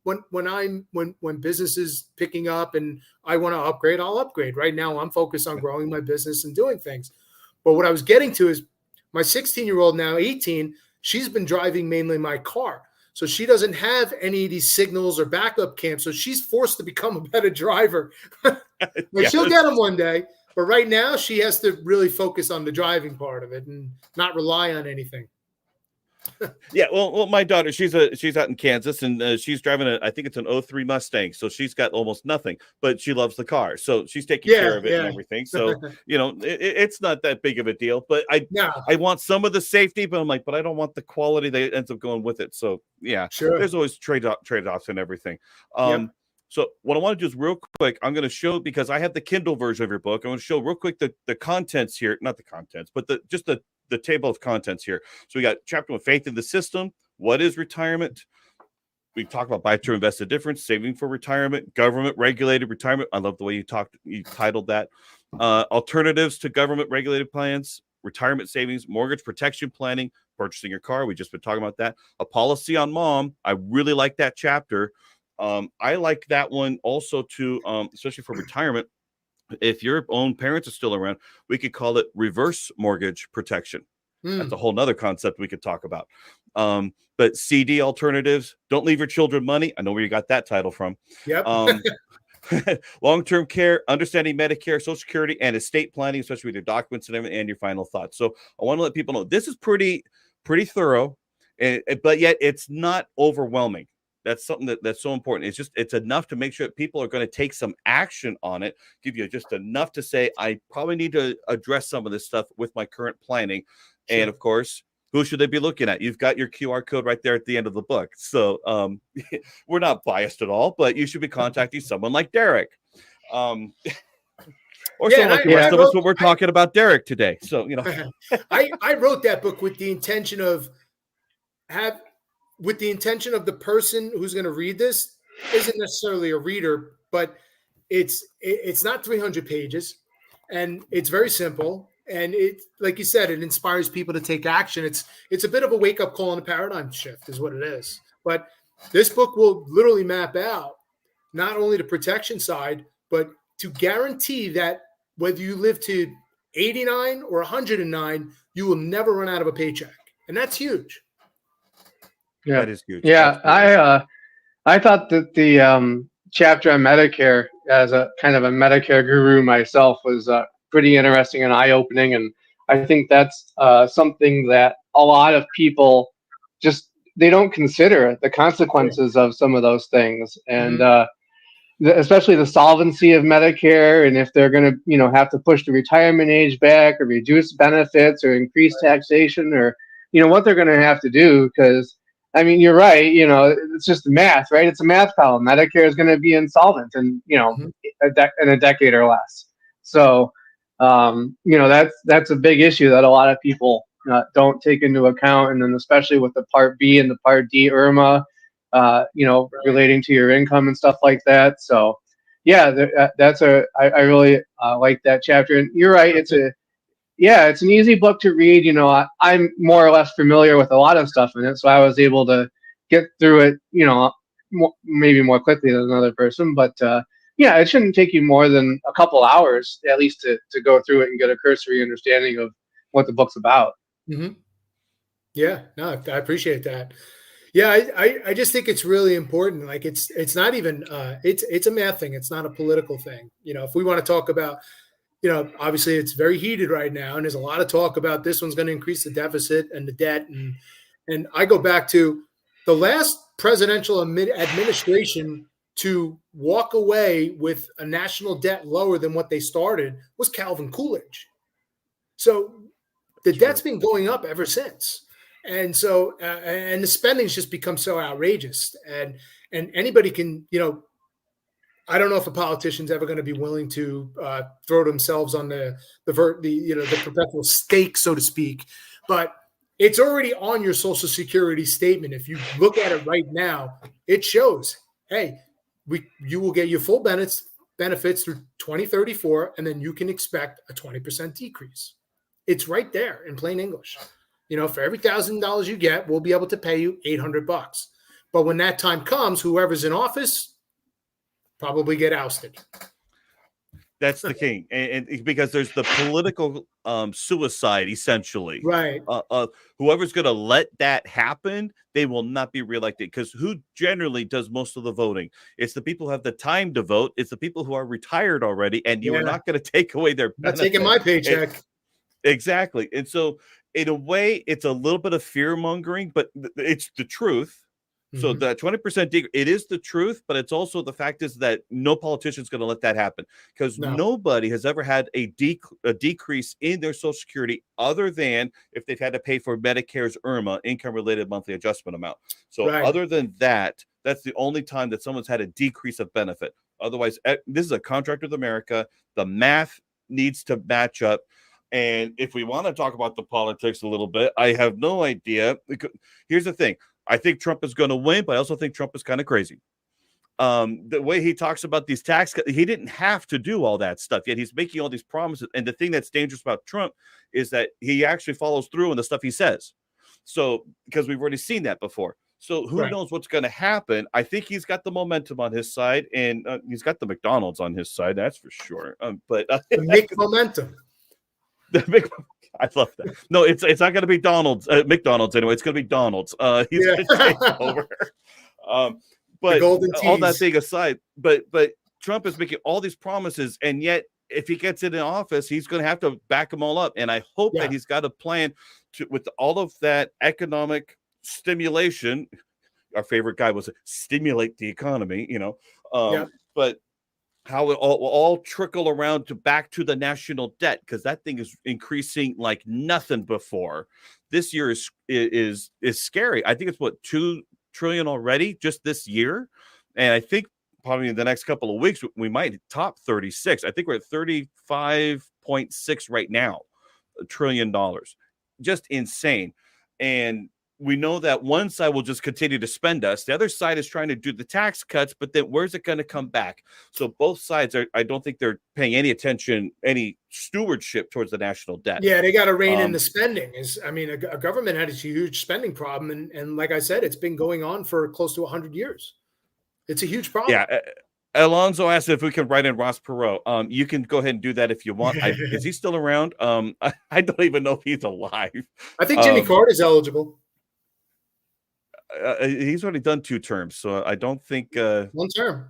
When business is picking up and I want to upgrade, I'll upgrade. Right now, I'm focused on growing my business and doing things. But what I was getting to is my 16-year-old, now 18, she's been driving mainly my car. So she doesn't have any of these signals or backup cams. So she's forced to become a better driver. Like, she'll get them one day, but right now she has to really focus on the driving part of it and not rely on anything.
Yeah, well, my daughter, she's out in Kansas, and she's driving I think it's an '03 Mustang, so she's got almost nothing, but she loves the car, so she's taking care of it and everything. So it's not that big of a deal. But I want some of the safety, but I'm like, but I don't want the quality that ends up going with it. So yeah,
sure.
There's always trade-offs and everything. So what I want to do is real quick, I'm going to show, because I have the Kindle version of your book, I'm going to show real quick the contents here, not the contents, but the table of contents here. So we got chapter 1, faith in the system. What is retirement? We talk about buy to invest the difference, saving for retirement, government regulated retirement. I love the way you titled that. Alternatives to government regulated plans, retirement savings, mortgage protection planning, purchasing your car. We just been talking about that. A policy on mom. I really like that chapter. I like that one also too, especially for retirement. If your own parents are still around, we could call it reverse mortgage protection. That's a whole nother concept we could talk about. But CD alternatives, don't leave your children money. I know where you got that title from.
Yep.
Long-term care, understanding Medicare, Social Security, and estate planning, especially with your documents and everything, and your final thoughts. So I want to let people know this is pretty thorough, but yet it's not overwhelming. That's something that's so important. It's enough to make sure that people are going to take some action on it, give you just enough to say, I probably need to address some of this stuff with my current planning. Sure. And of course, who should they be looking at? You've got your QR code right there at the end of the book. So we're not biased at all, but you should be contacting someone like Derek. Or someone like the rest of us when we're talking about Derek today. So,
I wrote that book with the intention of the person who's going to read this isn't necessarily a reader, but it's not 300 pages, and it's very simple. And it, like you said, it inspires people to take action. It's a bit of a wake-up call and a paradigm shift is what it is. But this book will literally map out not only the protection side, but to guarantee that whether you live to 89 or 109, you will never run out of a paycheck. And that's huge.
Yeah,
that is huge.
Yeah, absolutely. I thought that the chapter on Medicare, as a kind of a Medicare guru myself, was pretty interesting and eye-opening, and I think that's something that a lot of people they don't consider the consequences of some of those things, and especially the solvency of Medicare, and if they're going to have to push the retirement age back or reduce benefits or increase taxation, or what they're going to have to do, because I mean, you're right. It's just math, right? It's a math problem. Medicare is going to be insolvent in in a decade or less. So, that's a big issue that a lot of people don't take into account. And then especially with the Part B and the Part D IRMA, relating to your income and stuff like that. So, yeah, I really like that chapter. And you're right. It's an easy book to read. I'm more or less familiar with a lot of stuff in it, so I was able to get through it, maybe more quickly than another person. But it shouldn't take you more than a couple hours, at least, to go through it and get a cursory understanding of what the book's about.
Mm-hmm. Yeah, no, I appreciate that. Yeah, I just think it's really important. Like it's not even it's a math thing. It's not a political thing. If we want to talk about, obviously it's very heated right now, and there's a lot of talk about this one's going to increase the deficit and the debt, and I go back to the last presidential administration to walk away with a national debt lower than what they started was Calvin Coolidge. So the debt's been going up ever since. And so, and the spending's just become so outrageous, and anybody can, I don't know if a politician's ever going to be willing to throw themselves on the perpetual stake, so to speak, but it's already on your Social Security statement. If you look at it right now, it shows, hey, you will get your full benefits through 2034, and then you can expect a 20% decrease. It's right there in plain English. For every $1,000 you get, we'll be able to pay you $800. But when that time comes, whoever's in office probably get ousted.
That's the king, and because there's the political suicide essentially.
Right.
Whoever's going to let that happen, they will not be reelected. Because who generally does most of the voting? It's the people who have the time to vote. It's the people who are retired already, and you are
Yeah.
not going to take away their
Not
benefit.
taking my paycheck.
Exactly, and so in a way, it's a little bit of fear mongering, but it's the truth. So
Mhm.
that 20% it is the truth, but it's also the fact is that no politician is going to let that happen because
No.
nobody has ever had a decrease in their Social Security other than if they've had to pay for Medicare's IRMA, income-related monthly adjustment amount. So
Right.
other than that, that's the only time that someone's had a decrease of benefit. Otherwise, this is a contract with America. The math needs to match up. And if we want to talk about the politics a little bit, I have no idea. Here's the thing. I think Trump is going to win, but I also think Trump is kind of crazy. The way he talks about these tax cuts, he didn't have to do all that stuff, yet he's making all these promises. And the thing that's dangerous about Trump is that he actually follows through on the stuff he says. So, because we've already seen that before. So who
Right.
knows what's going to happen? I think he's got the momentum on his side, and he's got the McDonald's on his side, that's for sure. But
The Mick momentum.
the I love that. No, it's not going to be McDonald's anyway. It's going to be Donald's. He's going to take over. But all that thing aside, but Trump is making all these promises, and yet if he gets into office, he's going to have to back them all up. And I hope that he's got a plan with all of that economic stimulation. Our favorite guy was stimulate the economy, but how it will all trickle around back to the national debt, because that thing is increasing like nothing before. This year is scary. I think it's what, $2 trillion already just this year, and I think probably in the next couple of weeks we might top 36. I think we're at 35.6 right now, $1 trillion. Just insane. And we know that one side will just continue to spend us. The other side is trying to do the tax cuts, but then where's it going to come back? So both sides I don't think they're paying any attention, any stewardship towards the national debt.
Yeah, they got to rein in the spending. A government had a huge spending problem, and like I said, it's been going on for close to 100 years. It's a huge problem.
Yeah. Alonzo asked if we can write in Ross Perot. You can go ahead and do that if you want. Is he still around? I don't even know if he's alive.
I think Jimmy Carter's eligible.
He's already done 2 terms, so I don't think
1 term.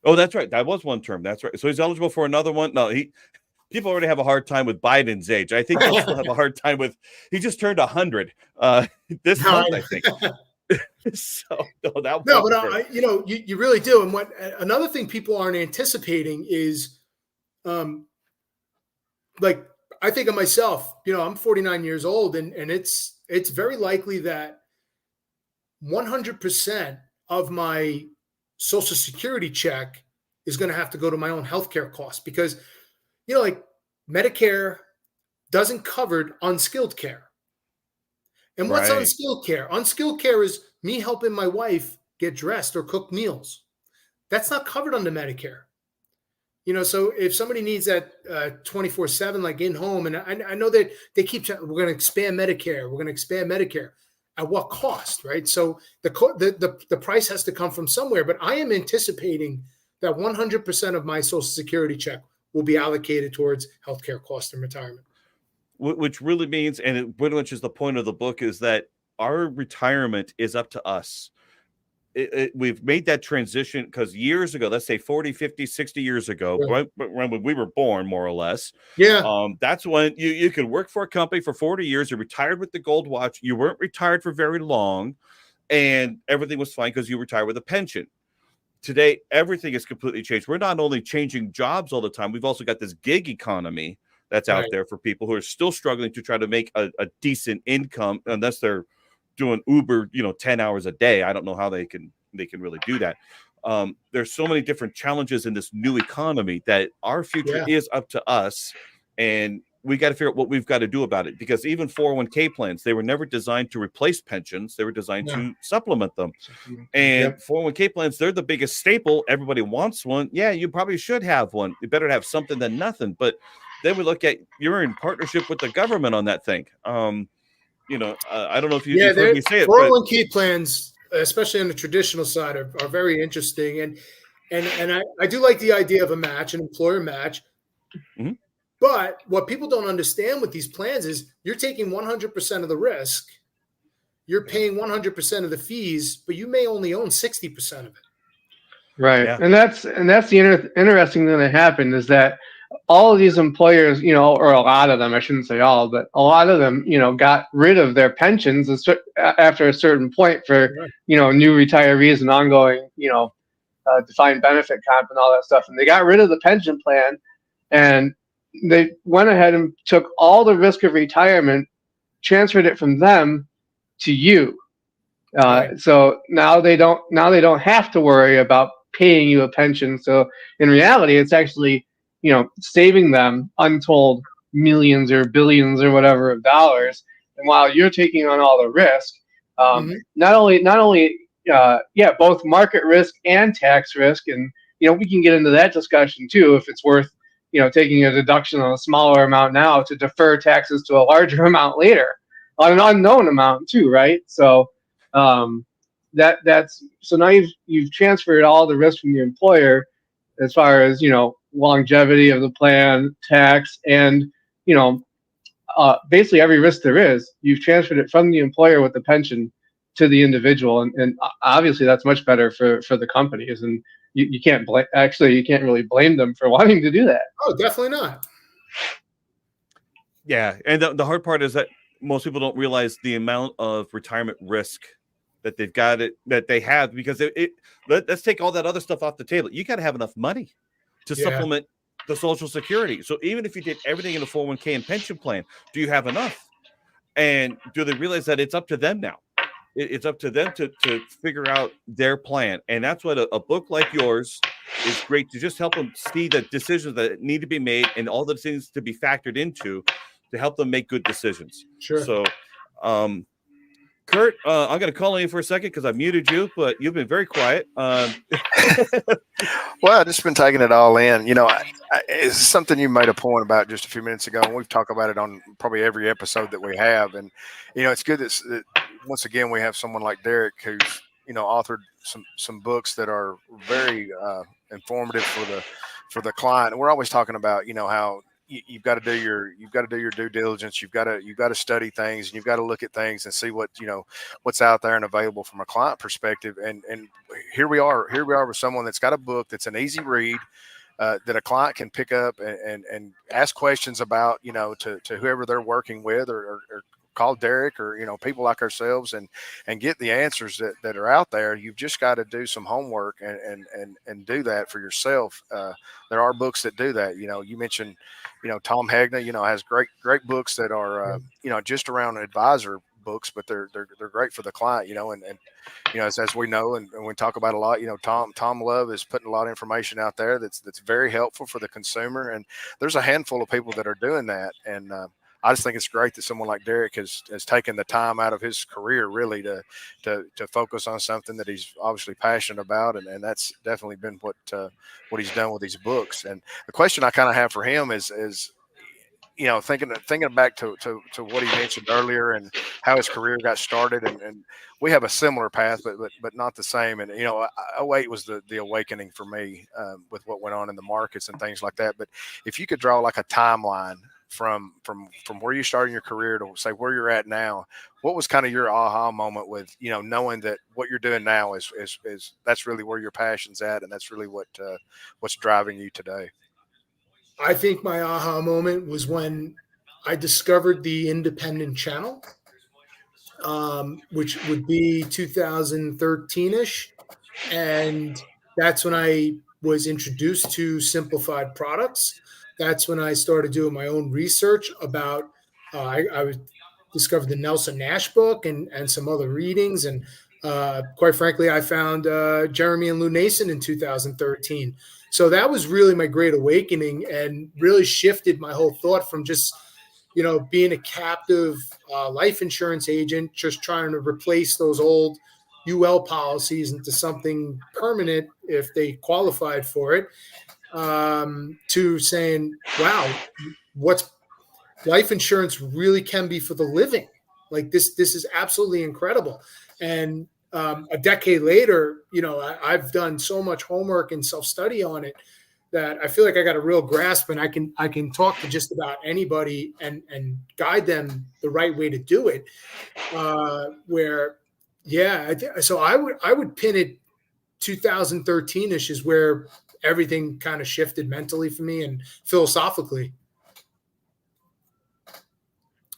Oh, that's right. That was 1 term. That's right. So he's eligible for another one. No, people already have a hard time with Biden's age. I think they'll still have a hard time with. He just turned 100 this month, I think. So
you really do. And what another thing people aren't anticipating is, like I think of myself. I'm 49 years old, and it's very likely that 100% of my Social Security check is going to have to go to my own healthcare costs, because, like Medicare doesn't cover unskilled care. And what's unskilled care? Unskilled care is me helping my wife get dressed or cook meals. That's not covered under Medicare. So if somebody needs that 24/7, like in home, and I know that they keep saying, we're going to expand Medicare. We're going to expand Medicare. At what cost, right? So the price has to come from somewhere. But I am anticipating that 100% of my Social Security check will be allocated towards healthcare costs and retirement.
Which really means, and it pretty much is the point of the book, is that our retirement is up to us. We've made that transition because years ago, let's say 40, 50, 60 years ago, right when we were born, more or less.
Yeah.
That's when you could work for a company for 40 years. You retired with the gold watch. You weren't retired for very long, and everything was fine because you retired with a pension. Today, everything is completely changed. We're not only changing jobs all the time, we've also got this gig economy that's out there for people who are still struggling to try to make a decent income, unless they're doing Uber, 10 hours a day. I don't know how they can really do that. There's so many different challenges in this new economy that our future is up to us, and we got to figure out what we've got to do about it, because even 401k plans, they were never designed to replace pensions. They were designed to supplement them. And 401k plans, they're the biggest staple. Everybody wants one. Yeah, you probably should have one. You better have something than nothing. But then we look at, you're in partnership with the government on that thing. I don't know if you've heard me say it.
401k plans, especially on the traditional side, are very interesting. And I do like the idea of a match, an employer match.
Mhm.
But what people don't understand with these plans is you're taking 100% of the risk, you're paying 100% of the fees, but you may only own 60% of it.
Right.
Yeah.
And that's the interesting thing that happened is that all of these employers, or a lot of them, I shouldn't say all, but a lot of them, got rid of their pensions after a certain point for,
Right.
New retirees and ongoing, defined benefit comp and all that stuff. And they got rid of the pension plan, and they went ahead and took all the risk of retirement, transferred it from them to you.
Right.
So now they don't have to worry about paying you a pension. So in reality, it's actually, saving them untold millions or billions or whatever of dollars. And while you're taking on all the risk,
Mhm.
not only both market risk and tax risk, and we can get into that discussion too if it's worth taking a deduction on a smaller amount now to defer taxes to a larger amount later on an unknown amount too, right? So that's so now you've transferred all the risk from the employer as far as longevity of the plan, tax, and basically every risk there is. You've transferred it from the employer with the pension to the individual, and obviously that's much better for the companies. And you can't you can't really blame them for wanting to do that.
Oh, definitely not.
Yeah. And the hard part is that most people don't realize the amount of retirement risk that they have, because let's take all that other stuff off the table. You got to have enough money to
Yeah.
supplement the Social Security. So even if you did everything in a 401k and pension plan, do you have enough? And do they realize that it's up to them now? It's up to them to figure out their plan. And that's what a book like yours is great to just help them see the decisions that need to be made and all the things to be factored into to help them make good decisions.
Sure.
So, Kurt, I'm going to call on you for a second because I muted you, but you've been very quiet.
Well, I've just been taking it all in. It's something you made a point about just a few minutes ago, and we've talked about it on probably every episode that we have. And it's good that once again we have someone like Derek who's authored some books that are very informative for the client. And we're always talking about how you've got to do your due diligence. You've got to study things, and you've got to look at things and see what's out there and available from a client perspective. And here we are with someone that's got a book that's an easy read, that a client can pick up and ask questions about, to whoever they're working with, or call Derek or people like ourselves and get the answers that are out there. You've just got to do some homework and do that for yourself. There are books that do that. You mentioned Tom Hegna has great books that are just around advisor books, but they're great for the client. And as we know and we talk about a lot, Tom Love is putting a lot of information out there that's very helpful for the consumer, and there's a handful of people that are doing that. And I just think it's great that someone like Derek has taken the time out of his career really to focus on something that he's obviously passionate about, and that's definitely been what he's done with these books. And the question I kind of have for him is thinking back to what he mentioned earlier and how his career got started, and we have a similar path, but not the same. And 08 was the awakening for me with what went on in the markets and things like that. But if you could draw like a timeline from where you started your career to say where you're at now, what was kind of your aha moment with knowing that what you're doing now is that's really where your passion's at, and that's really what's driving you today?
I think my aha moment was when I discovered the independent channel, which would be 2013-ish. And that's when I was introduced to simplified products. That's when I started doing my own research about, I discovered the Nelson Nash book and some other readings. And quite frankly, I found Jeremy and Lou Nason in 2013. So that was really my great awakening and really shifted my whole thought from just, being a captive life insurance agent, just trying to replace those old UL policies into something permanent if they qualified for it, to saying, wow, what's life insurance really can be for the living. Like this is absolutely incredible. And a decade later, I've done so much homework and self-study on it that I feel like I got a real grasp, and I can talk to just about anybody and guide them the right way to do it. Where, yeah, so I would pin it 2013-ish is where everything kind of shifted mentally for me and philosophically.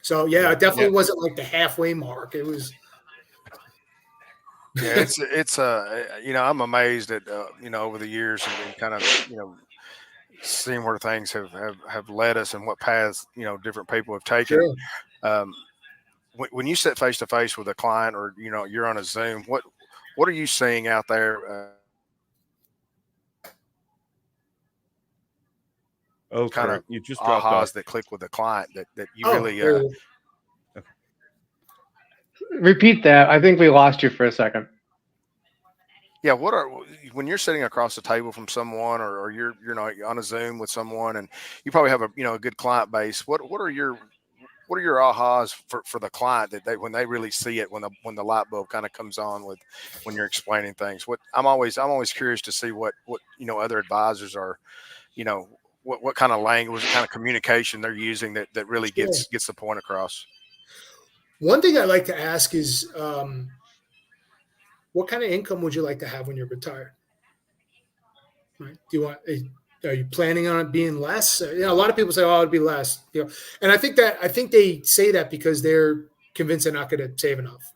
So yeah, it definitely wasn't like the halfway mark. It was.
Yeah, it's I'm amazed at over the years and kind of seeing where things have led us and what paths different people have taken.
Sure.
When you sit face to face with a client or you're on a Zoom, what are you seeing out there? Kind of
you just dropped
ahas
off.
that click with the client that you really.
Repeat that. I think we lost you for a second.
Yeah, when you're sitting across the table from someone, or you're on a Zoom with someone, and you probably have a good client base. What are your ahas for the client that when they really see it, when the light bulb kind of comes on when you're explaining things? I'm always curious to see what other advisors are, what kind of language, what kind of communication they're using that really gets the point across.
One thing I like to ask is, what kind of income would you like to have when you're retired? Right? Are you planning on it being less? A lot of people say, "Oh, it'd be less." And I think they say that because they're convinced they're not going to save enough.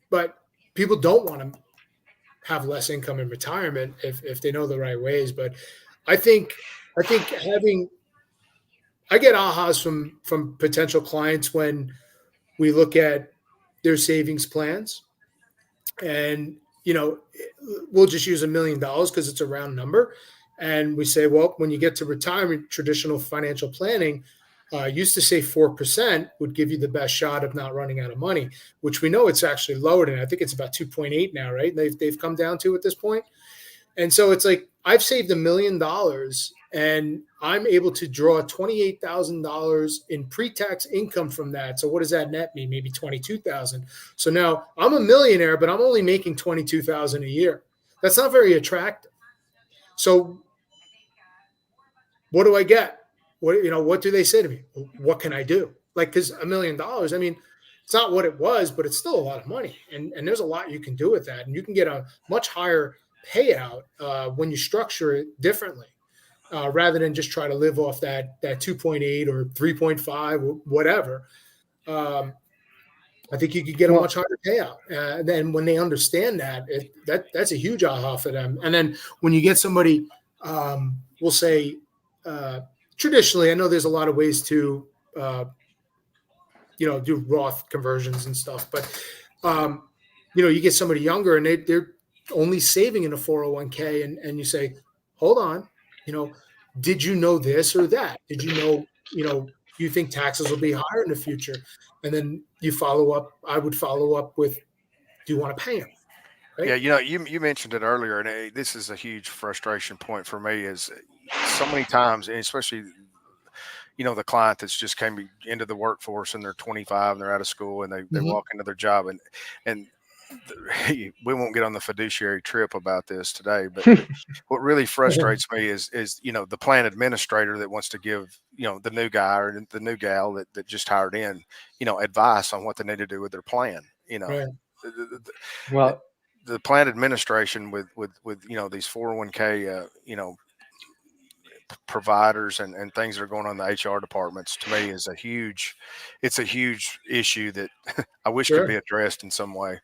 But people don't want to have less income in retirement if they know the right ways. But I think I get ahas from potential clients when we look at their savings plans, and we'll just use $1 million because it's a round number, and we say, well, when you get to retirement, traditional financial planning used to say 4% would give you the best shot of not running out of money, which we know it's actually lowered, and I think it's about 2.8 now, right? They've come down to at this point. And so it's like I've saved $1 million and I'm able to draw $28,000 in pre-tax income from that. So what does that net mean? Maybe 22,000. So now I'm a millionaire, but I'm only making 22,000 a year. That's not very attractive. So what do I get? What do they say to me? What can I do? Like, because $1 million, I mean, it's not what it was, but it's still a lot of money. And there's a lot you can do with that. And you can get a much higher payout when you structure it differently, rather than just try to live off that 2.8 or 3.5 or whatever. I think you could get a much higher payout. And then when they understand that's a huge aha for them. And then when you get somebody, we'll say, traditionally, I know there's a lot of ways to, do Roth conversions and stuff, but, you get somebody younger and they're only saving in a 401k, and you say, hold on, did you know this or that? Did you know, you think taxes will be higher in the future? And then you follow up. I would follow up with, do you want to pay them? Right?
Yeah, you mentioned it earlier, and this is a huge frustration point for me. Is so many times, and especially the client that's just came into the workforce and they're 25 and they're out of school and they walk into their job and we won't get on the fiduciary trip about this today, but what really frustrates me is the plan administrator that wants to give the new guy or the new gal that just hired in advice on what they need to do with their plan.
Right.
Well,
the plan administration with these 401k providers and things that are going on in the HR departments, to me, is a huge issue that I wish could be addressed in some way.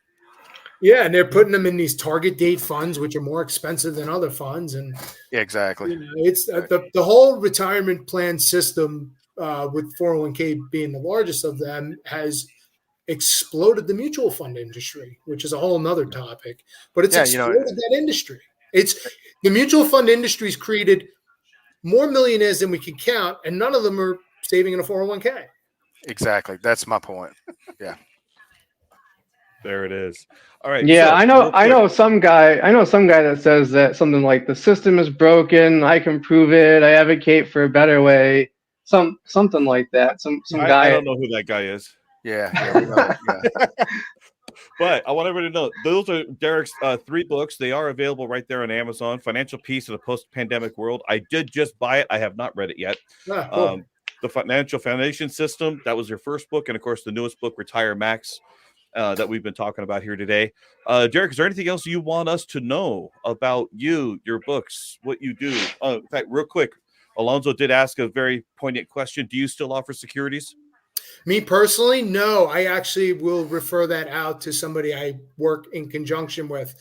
Yeah, and they're putting them in these target date funds, which are more expensive than other funds, and
yeah, exactly.
It's the whole retirement plan system, with 401k being the largest of them, has exploded the mutual fund industry, which is a whole nother topic. But it's exploded that industry. It's the mutual fund industry's created more millionaires than we can count, and none of them are saving in a 401k.
Exactly, that's my point. Yeah.
There it is. All right.
Yeah,
so,
I know some guy that says that something like the system is broken, I can prove it, I advocate for a better way. Something like that. Some guy.
I don't know who that guy is.
Yeah, we know. Yeah.
But I want everybody to know those are Derek's 3 books. They are available right there on Amazon. Financial Peace in a Post-Pandemic World. I did just buy it. I have not read it yet.
Cool.
The Financial Foundation System. That was your first book, and of course, the newest book, Retire Max, that we've been talking about here today. Derek, is there anything else you want us to know about you, your books, what you do? In fact, real quick, Alonzo did ask a very poignant question. Do you still offer securities?
Me personally, no. I actually will refer that out to somebody I work in conjunction with.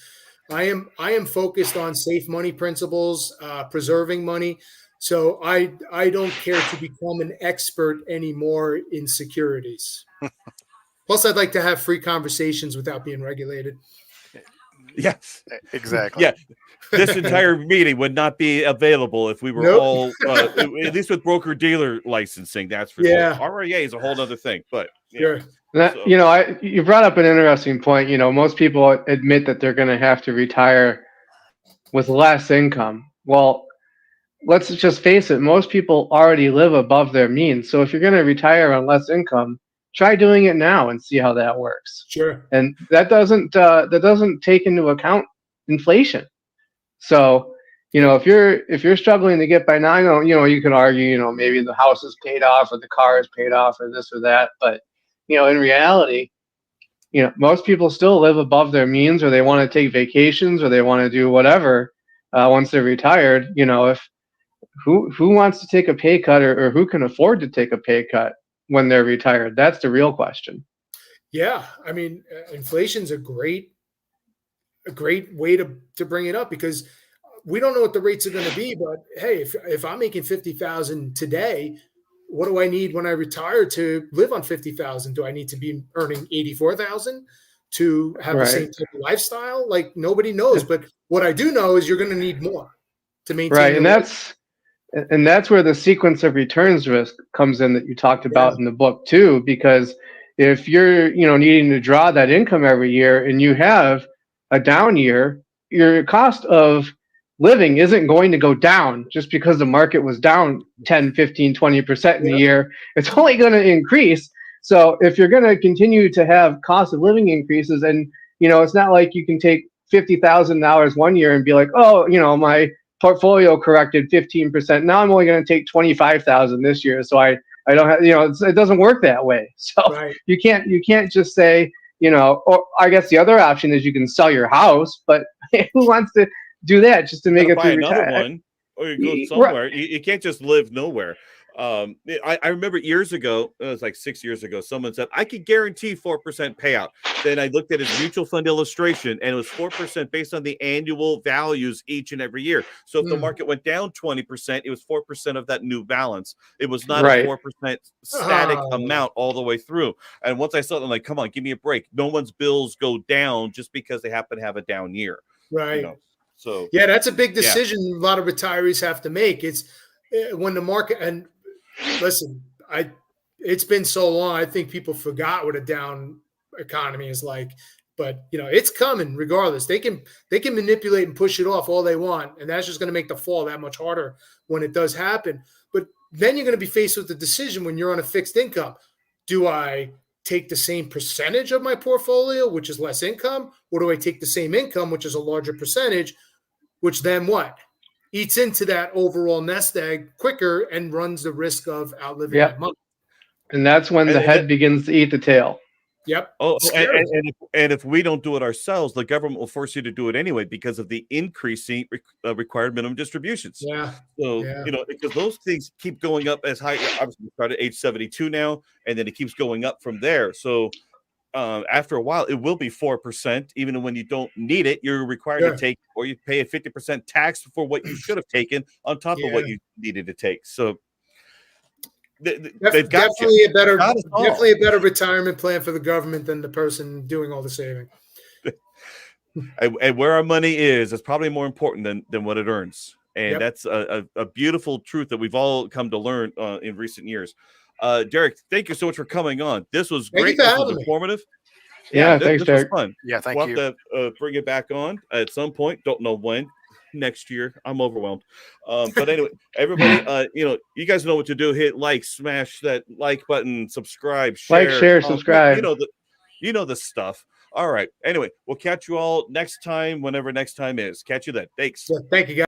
I am focused on safe money principles, preserving money. So I don't care to become an expert anymore in securities. Plus, I'd like to have free conversations without being regulated.
Yes,
Exactly.
Yeah, this entire meeting would not be available if we were all, at least with broker-dealer licensing. That's for sure. RIA is a whole other thing, but
Sure.
You brought up an interesting point. Most people admit that they're going to have to retire with less income. Well, let's just face it. Most people already live above their means. So if you're going to retire on less income, try doing it now and see how that works.
Sure.
And that doesn't take into account inflation. So, if you're struggling to get by now, you can argue, maybe the house is paid off or the car is paid off or this or that. But, in reality, most people still live above their means, or they want to take vacations, or they want to do whatever once they're retired. If who wants to take a pay cut, or who can afford to take a pay cut when they're retired? That's the real question.
Yeah, I mean, inflation's a great way to bring it up, because we don't know what the rates are going to be. But hey, if I'm making 50,000 today, what do I need when I retire to live on 50,000? Do I need to be earning 84,000 to have the same type of lifestyle? Like, nobody knows. But what I do know is you're going to need more to maintain.
Right, and that's where the sequence of returns risk comes in that you talked about in the book too. Because if you're needing to draw that income every year and you have a down year, your cost of living isn't going to go down just because the market was down 10, 15, 20% in a year. It's only going to increase. So if you're going to continue to have cost of living increases, and it's not like you can take $50,000 one year and be like, oh, my portfolio corrected 15%. Now I'm only going to take 25,000 this year. So I don't have, it doesn't work that way. So you can't just say, or I guess the other option is you can sell your house, but who wants to do that just to make it through
another one, or you go somewhere. You can't just live nowhere. I remember years ago, it was like 6 years ago, someone said, I could guarantee 4% payout. Then I looked at his mutual fund illustration, and it was 4% based on the annual values each and every year. So if the market went down 20%, it was 4% of that new balance. It was not a 4% static amount all the way through. And once I saw it, I'm like, come on, give me a break. No one's bills go down just because they happen to have a down year.
Right.
So
yeah, that's a big decision a lot of retirees have to make. It's when the market, and listen, it's been so long, I think people forgot what a down economy is like. But it's coming regardless. They can manipulate and push it off all they want, and that's just going to make the fall that much harder when it does happen. But then you're going to be faced with the decision when you're on a fixed income. Do I take the same percentage of my portfolio, which is less income, or do I take the same income, which is a larger percentage, which then what? Eats into that overall nest egg quicker and runs the risk of outliving that money.
And that's when the head begins to eat the tail.
Yep.
And if we don't do it ourselves, the government will force you to do it anyway because of the increasing required minimum distributions.
Yeah.
So, because those things keep going up as high. Obviously, we start at age 72 now, and then it keeps going up from there. So, after a while, it will be 4%. Even when you don't need it, you're required to take, or you pay a 50% tax for what you should have taken on top of what you needed to take. So, they've got
definitely a better retirement plan for the government than the person doing all the saving.
And where our money is probably more important than what it earns. And that's a beautiful truth that we've all come to learn in recent years. Derek, thank you so much for coming on. This was great. This was informative.
Yeah, thanks,
this was
Derek.
fun.
Yeah, thank you.
We'll have to bring it back on at some point. Don't know when. Next year. I'm overwhelmed. But anyway, everybody, you guys know what to do. Hit like, smash that like button, subscribe, share,
subscribe.
You know the stuff. All right. Anyway, we'll catch you all next time, whenever next time is. Catch you then. Thanks.
Yeah, thank you, guys.